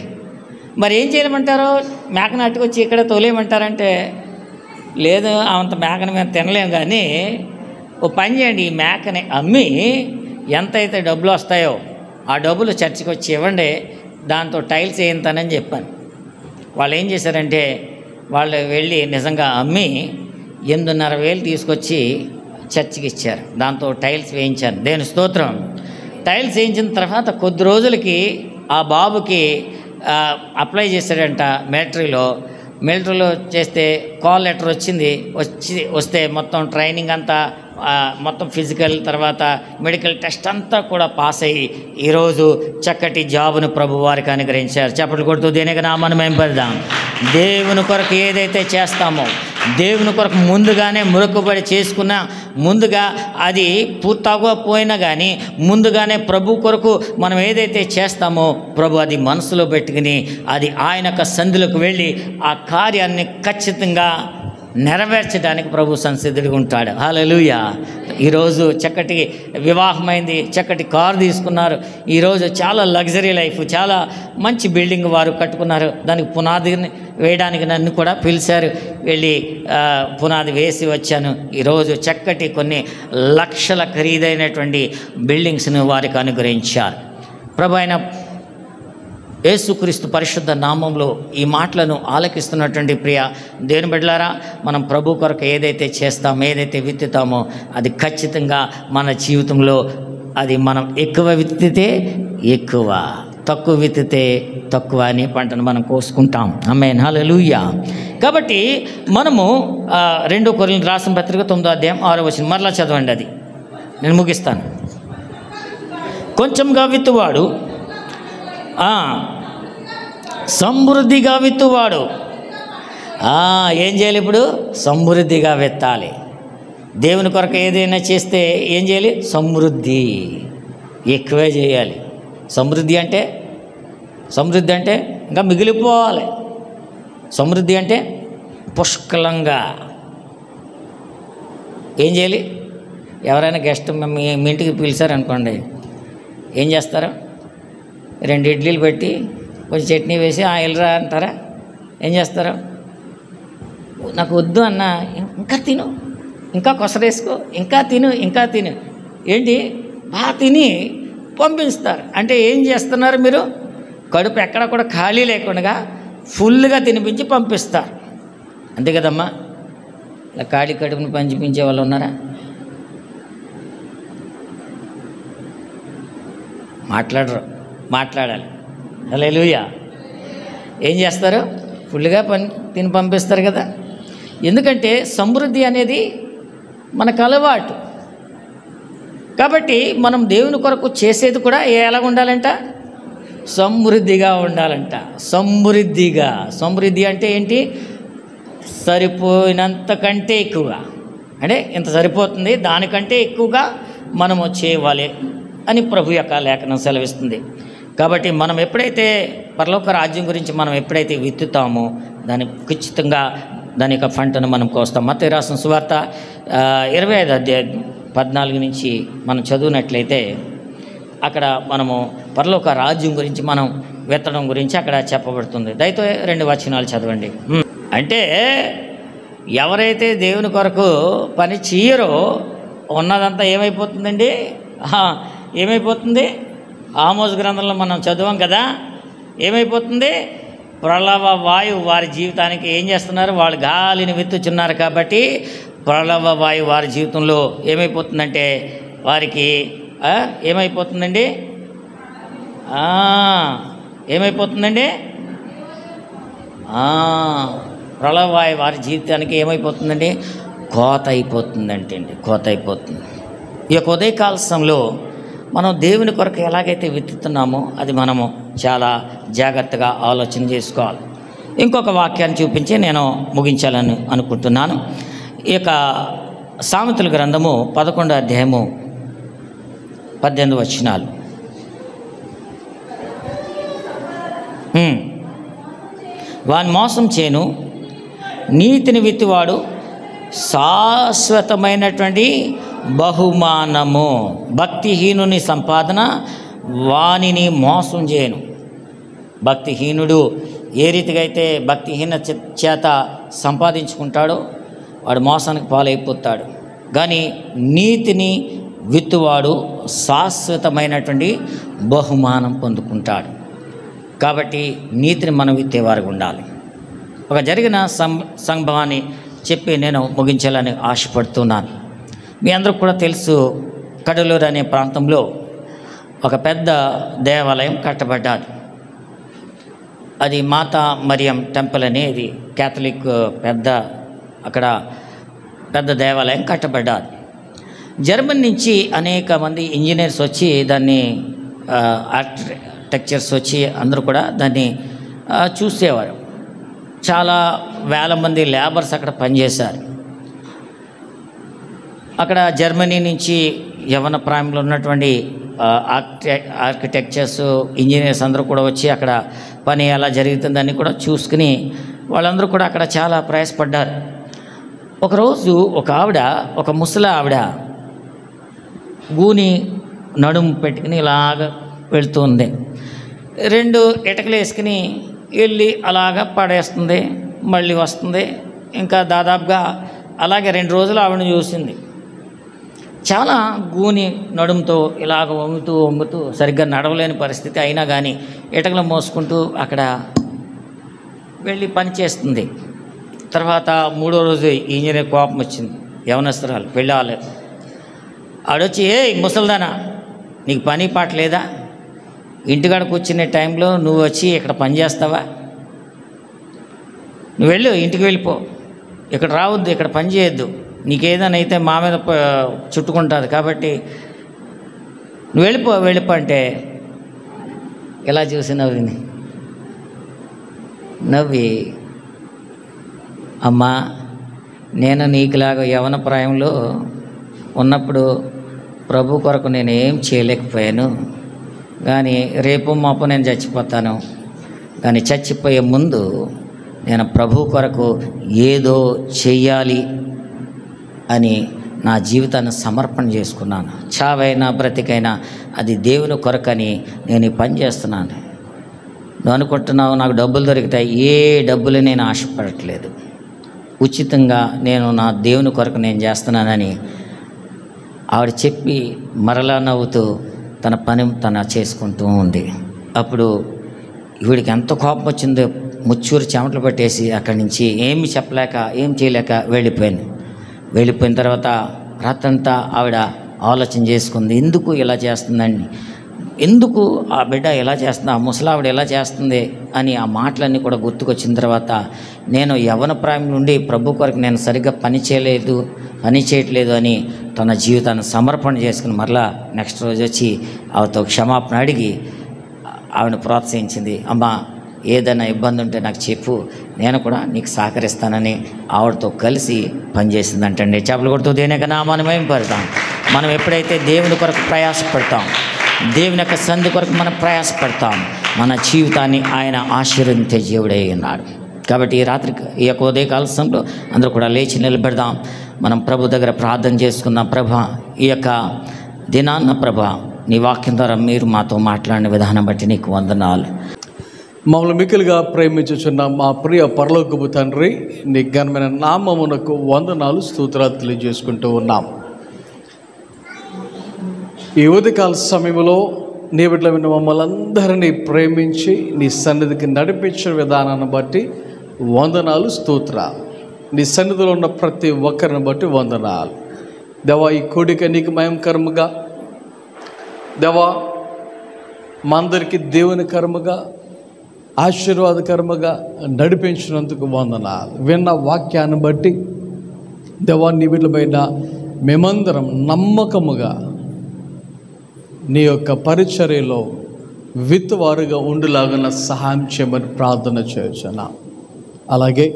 మరి ఏం చేయమంటారు? మేకను అట్టుకొచ్చి ఇక్కడ తోలేయమంటారంటే లేదు, అంత మేకను మేము తినలేము, కానీ ఓ పని చేయండి, ఈ మేకని అమ్మి ఎంతైతే డబ్బులు వస్తాయో ఆ డబ్బులు చర్చికి వచ్చి ఇవ్వండి, దాంతో టైల్స్ వేయింతానని చెప్పాను. వాళ్ళు ఏం చేశారంటే వాళ్ళు వెళ్ళి నిజంగా అమ్మి 8,500 తీసుకొచ్చి చర్చికి ఇచ్చారు. దాంతో టైల్స్ వేయించాను. దేవుని స్తోత్రం. టైల్స్ వేయించిన తర్వాత కొద్ది రోజులకి ఆ బాబుకి అప్లై చేశాడంట మిలిటరీలో చేస్తే కాల్ లెటర్ వస్తే మొత్తం ట్రైనింగ్ అంతా మొత్తం ఫిజికల్ తర్వాత మెడికల్ టెస్ట్ అంతా కూడా పాస్ అయ్యి ఈరోజు చక్కటి జాబును ప్రభు వారికి అనుగ్రహించారు. చప్పట్లు కొడుతూ దేనికి నామాన్ని మేము పెడదాం. దేవుని కొరకు ఏదైతే చేస్తామో, దేవుని కొరకు ముందుగానే మొక్కుబడి చేసుకున్న ముందుగా అది పూర్తవకపోయినా కానీ ముందుగానే ప్రభు కొరకు మనం ఏదైతే చేస్తామో ప్రభు అది మనసులో పెట్టుకుని అది ఆయన యొక్క సంధిలోకి వెళ్ళి ఆ కార్యాన్ని ఖచ్చితంగా నెరవేర్చడానికి ప్రభు సంసిద్ధుడిగా ఉంటాడు. హల్లెలూయా. ఈరోజు చక్కటి వివాహమైంది, చక్కటి కారు తీసుకున్నారు. ఈరోజు చాలా లగ్జరీ లైఫ్, చాలా మంచి బిల్డింగ్ వారు కట్టుకున్నారు. దానికి పునాదిని వేయడానికి నన్ను కూడా పిలిచారు. వెళ్ళి పునాది వేసి వచ్చాను. ఈరోజు చక్కటి కొన్ని లక్షల ఖరీదైనటువంటి బిల్డింగ్స్ను వారికి అనుగ్రహించారు. ప్రభు అయిన యేసుక్రీస్తు పరిశుద్ధ నామంలో ఈ మాటలను ఆలకిస్తున్నటువంటి ప్రియ దేవుని బిడ్డలారా, మనం ప్రభు కొరకు ఏదైతే చేస్తామో, ఏదైతే విత్తుతామో అది ఖచ్చితంగా మన జీవితంలో అది మనం ఎక్కువ విత్తితే ఎక్కువ, తక్కువ విత్తితే తక్కువ అని పంటను మనం కోసుకుంటాం. ఆమేన్. హల్లెలూయా. కాబట్టి మనము 2 కొరింథీయులకు రాసిన పత్రిక 9వ అధ్యాయం 6వ వచనం మరలా చదవండి. అది నేను ముగిస్తాను. కొంచెంగా విత్తువాడు సమృద్ధిగా విత్తువాడు ఏం చేయాలి? ఇప్పుడు సమృద్ధిగా విత్తాలి. దేవుని కొరకు ఏదైనా చేస్తే ఏం చేయాలి? సమృద్ధి ఎక్కువే చేయాలి. సమృద్ధి అంటే ఇంకా మిగిలిపోవాలి. సమృద్ధి అంటే పుష్కలంగా ఏం చేయాలి? ఎవరైనా గెస్ట్ మీ ఇంటికి పిలిచారనుకోండి, ఏం చేస్తారు? 2 ఇడ్లీలు పెట్టి కొంచెం చట్నీ వేసి వెళ్ళరా అంటారా? ఏం చేస్తారు? నాకు వద్దు అన్న, ఇంకా తిను, ఇంకా కొసరేసుకో, ఇంకా తిను ఏంటి బాగా తిని పంపిస్తారు. అంటే ఏం చేస్తున్నారు మీరు? కడుపు ఎక్కడ కూడా ఖాళీ లేకుండా ఫుల్గా తినిపించి పంపిస్తారు. అంతే కదమ్మా. ఇలా ఖాళీ కడుపుని పంచిపించే వాళ్ళు ఉన్నారా? మాట్లాడాలి. హల్లెలూయా. ఏం చేస్తారు? ఫుల్గా తిని పంపిస్తారు కదా. ఎందుకంటే సమృద్ధి అనేది మనకు అలవాటు. కాబట్టి మనం దేవుని కొరకు చేసేది కూడా ఎలాగ ఉండాలంట? సమృద్ధిగా ఉండాలంట. సమృద్ధి అంటే ఏంటి? సరిపోయినంత కంటే ఎక్కువగా, అంటే ఇంత సరిపోతుంది, దానికంటే ఎక్కువగా మనము చేయాలి అని ప్రభు యొక్క లేఖనం సెలవిస్తుంది. కాబట్టి మనం ఎప్పుడైతే పరలోక రాజ్యం గురించి మనం ఎప్పుడైతే విత్తుతామో దాని ఖచ్చితంగా దాని యొక్క పంటను మనం కోస్తాం. మత్తయి రాసిన సువార్త 25వ అధ్యాయం 14 నుంచి మనం చదివినట్లయితే అక్కడ మనము పరలోక రాజ్యం గురించి మనం విత్తడం గురించి అక్కడ చెప్పబడుతుంది. దయతో 2 వచనాలు చదవండి. అంటే ఎవరైతే దేవుని కొరకు పని చేయరో ఉన్నదంతా ఏమైపోతుందండి? ఏమైపోతుంది? ఆమోస్ గ్రంథంలో మనం చదివాం కదా. ఏమైపోతుంది? ప్రళవ వాయువు వారి జీవితానికి ఏం చేస్తున్నారు? వాళ్ళు గాలిని విత్తుచున్నారు. కాబట్టి ప్రళవ వాయువు వారి జీవితంలో ఏమైపోతుందంటే వారికి ఏమైపోతుందండి? ప్రళవ వాయువు వారి జీవితానికి ఏమైపోతుందండి? కోత అయిపోతుంది. ఈ యొక్క ఉదయకాల సమయంలో మనం దేవుని కొరకు ఎలాగైతే విత్తుతున్నామో అది మనము చాలా జాగ్రత్తగా ఆలోచన చేసుకోవాలి. ఇంకొక వాక్యాన్ని చూపించి నేను ముగించాలని అనుకుంటున్నాను. ఈ యొక్క సామెతల గ్రంథము 11వ అధ్యాయము 18 వచనాలు. వాని మోసం చేను నీతిని విత్తువాడు శాశ్వతమైనటువంటి బహుమానము. భక్తిహీనుని సంపాదన వానిని మోసం చేయను. భక్తిహీనుడు ఏ రీతిగా అయితే భక్తిహీన చేత సంపాదించుకుంటాడో వాడు మోసానికి పాలైపోతాడు. కానీ నీతిని విత్తువాడు శాశ్వతమైనటువంటి బహుమానం పొందుకుంటాడు. కాబట్టి నీతిని మనం విత్తేవారుగా ఉండాలి. ఒక జరిగిన సంభవాన్ని చెప్పి నేను ముగించాలని ఆశపడుతున్నాను. మీ అందరికి కూడా తెలుసు, కడలూరు అనే ప్రాంతంలో ఒక పెద్ద దేవాలయం కట్టబడ్డాది. అది మాతా మరియం టెంపుల్ అనేది క్యాథలిక్ అక్కడ పెద్ద దేవాలయం కట్టబడ్డారు. జర్మనీ నుంచి అనేక మంది ఇంజనీర్స్ వచ్చి దాన్ని ఆర్కిటెక్చర్స్ వచ్చి అందరూ కూడా దాన్ని చూసేవారు. చాలా వేల మంది లేబర్స్ అక్కడ పనిచేశారు. అక్కడ జర్మనీ నుంచి యవ్వన ప్రాయంలో ఉన్నటువంటి ఆర్కిటెక్చర్స్, ఇంజనీర్స్ అందరూ కూడా వచ్చి అక్కడ పని ఎలా జరుగుతుందని కూడా చూసుకుని వాళ్ళందరూ కూడా అక్కడ చాలా ప్రయాసపడ్డారు. ఒకరోజు ఒక ముసలి ఆవిడ గూని నడుము పెట్టుకుని ఇలాగ వెళుతుంది. 2 ఇటకలు వేసుకుని వెళ్ళి అలాగ పడేస్తుంది, మళ్ళీ వస్తుంది. ఇంకా దాదాపుగా అలాగే 2 రోజులు ఆవిడని చూసింది. చాలా గూని నడుముతో ఇలాగ వంగుతూ సరిగ్గా నడవలేని పరిస్థితి అయినా కానీ ఇటకలు మోసుకుంటూ అక్కడ వెళ్ళి పని చేస్తుంది. తర్వాత 3వ రోజు ఇంజనీర్ కోపం వచ్చింది. యవనస్తురాలు పెళ్ళాలి ఆడొచ్చి, ఏ ముసల్దానా, నీకు పని పాట లేదా? ఇంటికాడ కూర్చునే టైంలో నువ్వు వచ్చి ఇక్కడ పని చేస్తావా? నువ్వు వెళ్ళు, ఇంటికి వెళ్ళిపో, ఇక్కడ రావద్దు, ఇక్కడ పని చేయొద్దు, నీకేదైనా అయితే మా మీద చుట్టుకుంటుంది, కాబట్టి నువ్వు వెళ్ళిపో అంటే ఎలా చూసి నవ్వి, అమ్మా, నేను నీకులాగా యవన ప్రాయంలో ఉన్నప్పుడు ప్రభు కొరకు నేనేం చేయలేకపోయాను, కానీ రేపు మాపు నేను చచ్చిపోతాను, కానీ చచ్చిపోయే ముందు నేను ప్రభు కొరకు ఏదో చెయ్యాలి అని నా జీవితాన్ని సమర్పణ చేసుకున్నాను. చావైనా బ్రతికైనా అది దేవుని కొరకని నేను ఈ పని చేస్తున్నాను. నువ్వు అనుకుంటున్నావు నాకు డబ్బులు దొరుకుతాయి, ఏ డబ్బులు నేను ఆశపడట్లేదు, ఉచితంగా నేను నా దేవుని కొరకు నేను చేస్తున్నానని ఆవిడ చెప్పి మరలా నవ్వుతూ తన పని చేసుకుంటూ ఉంది. అప్పుడు వీడికి ఎంత కోపం వచ్చిందో ముచ్చూరు చెమటలు పట్టేసి అక్కడి నుంచి ఏమి చెప్పలేక ఏం చేయలేక వెళ్ళిపోయిన తర్వాత రాత్రంతా ఆవిడ ఆలోచన చేసుకుంది, ఎందుకు ఇలా చేస్తుందండి, ఎందుకు ఆ బిడ్డ ఎలా చేస్తుంది, ఆ ముసలావిడ ఎలా చేస్తుంది అని ఆ మాటలన్నీ కూడా గుర్తుకొచ్చిన తర్వాత నేను యవ్వన ప్రాయం నుండి ప్రభు కొరకు నేను సరిగ్గా పని చేయట్లేదు అని తన జీవితాన్ని సమర్పణ చేసుకుని మరలా నెక్స్ట్ రోజు వచ్చి ఆవిడతో క్షమాపణ అడిగి ఆవిడని ప్రోత్సహించింది. అమ్మా, ఏదైనా ఇబ్బంది ఉంటే నాకు చెప్పు, నేను కూడా నీకు సహకరిస్తానని ఆవిడతో కలిసి పనిచేసిందంటండి. చేపలు కొడుతూ దేని యొక్క నామాన్ని మహిమపడతాం. మనం ఎప్పుడైతే దేవుని కొరకు ప్రయాసపడతాం, దేవుని యొక్క సంధి కొరకు మనం ప్రయాసపడతాం, మన జీవితాన్ని ఆయన ఆశీర్వదించే దేవుడై ఉన్నాడు. కాబట్టి ఈ రాత్రి ఈ యొక్క ఉదయకాల సమయంలో అందరూ కూడా లేచి నిలబెడదాం. మనం ప్రభు దగ్గర ప్రార్థన చేసుకుందాం. ప్రభా, ఈ యొక్క దినాన్న ప్రభా, నీ వాక్యం ద్వారా మీరు మాతో మాట్లాడిన విధానం బట్టి నీకు వందనాలు. మమ్మల్ని మిక్కులుగా ప్రేమించుచున్న మా ప్రియ పరలోకపు తండ్రి, నీ ఘనమైన నామమునకు వందనాలు, స్తోత్రాలు తెలియజేసుకుంటూ ఉన్నాం. ఈ ఉదయకాల సమయంలో నీ బిడ్డలైన మమ్మల్ని అందరినీ ప్రేమించి నీ సన్నిధికి నడిపించిన విధానాన్ని బట్టి వందనాలు, స్తోత్రాలు. నీ సన్నిధిలో ఉన్న ప్రతి ఒక్కరిని బట్టి వందనాలు. దేవా, ఈ కోడిక నీకు మహిమకరముగా, దేవా మా అందరికీ దేవుని కర్మగా ఆశీర్వాదకరముగా నడిపించినందుకు వందనాలు. విన్న వాక్యాన్ని బట్టి దేవా, నీ బిడ్డలపైన మేమందరం నమ్మకముగా నీ యొక్క పరిచర్యలో విత్తువారుగా ఉండులాగా సహాయం చేయమని ప్రార్థన చేయుచున్నాం. అలాగే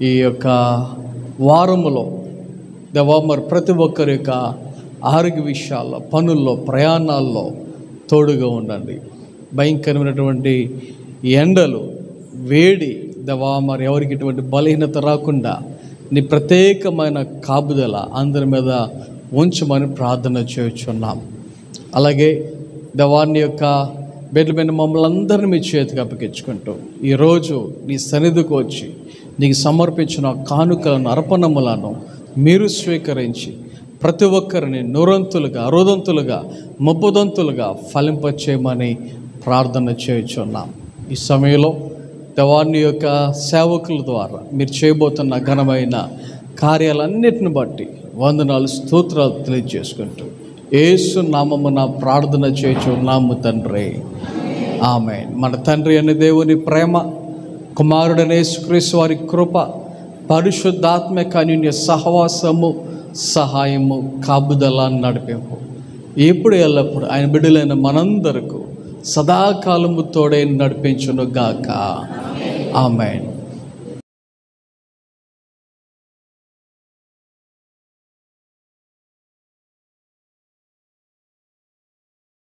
ఈ యొక్క వారములో దేవా, మరి ప్రతి ఒక్కరి యొక్క ఆరోగ్య విషయాల్లో, పనుల్లో, ప్రయాణాల్లో తోడుగా ఉండండి. భయంకరమైనటువంటి ఎండలు, వేడి దేవా, మరి ఎవరికి ఇటువంటి బలహీనత రాకుండా నీ ప్రత్యేకమైన కాపుదల అందరి మీద ఉంచమని ప్రార్థన చేయుచున్నాం. అలాగే దేవాన్ని యొక్క బిడ్డలైన మమ్మల్ని అందరినీ మీ చేతికి అప్పగించుకుంటూ ఈరోజు నీ సన్నిధికి వచ్చి నీకు సమర్పించిన కానుకలను, అర్పణములను మీరు స్వీకరించి ప్రతి ఒక్కరిని నూరంతులుగా, అరుదంతులుగా, ముప్పదంతులుగా ఫలింపచేయమని ప్రార్థన చేయుచున్నాం. ఈ సమయంలో దేవాన్ని యొక్క సేవకుల ద్వారా మీరు చేయబోతున్న ఘనమైన కార్యాలన్నిటిని బట్టి వందనాలు, స్తోత్రాలు తెలియజేసుకుంటూ యేసు నామమున ప్రార్థన చేయుచున్నాము తండ్రి. ఆమేన్. మన తండ్రి అనే దేవుని ప్రేమ, కుమారుడైన యేసుక్రీస్తు వారి కృప, పరిశుద్ధాత్మక అన్యోన్య సహవాసము, సహాయము, కాపుదల, నడిపింపు ఎప్పుడు ఎల్లప్పుడు ఆయన బిడ్డలైన మనందరకు సదాకాలము తోడై నడిపించును గాక. ఆమేన్.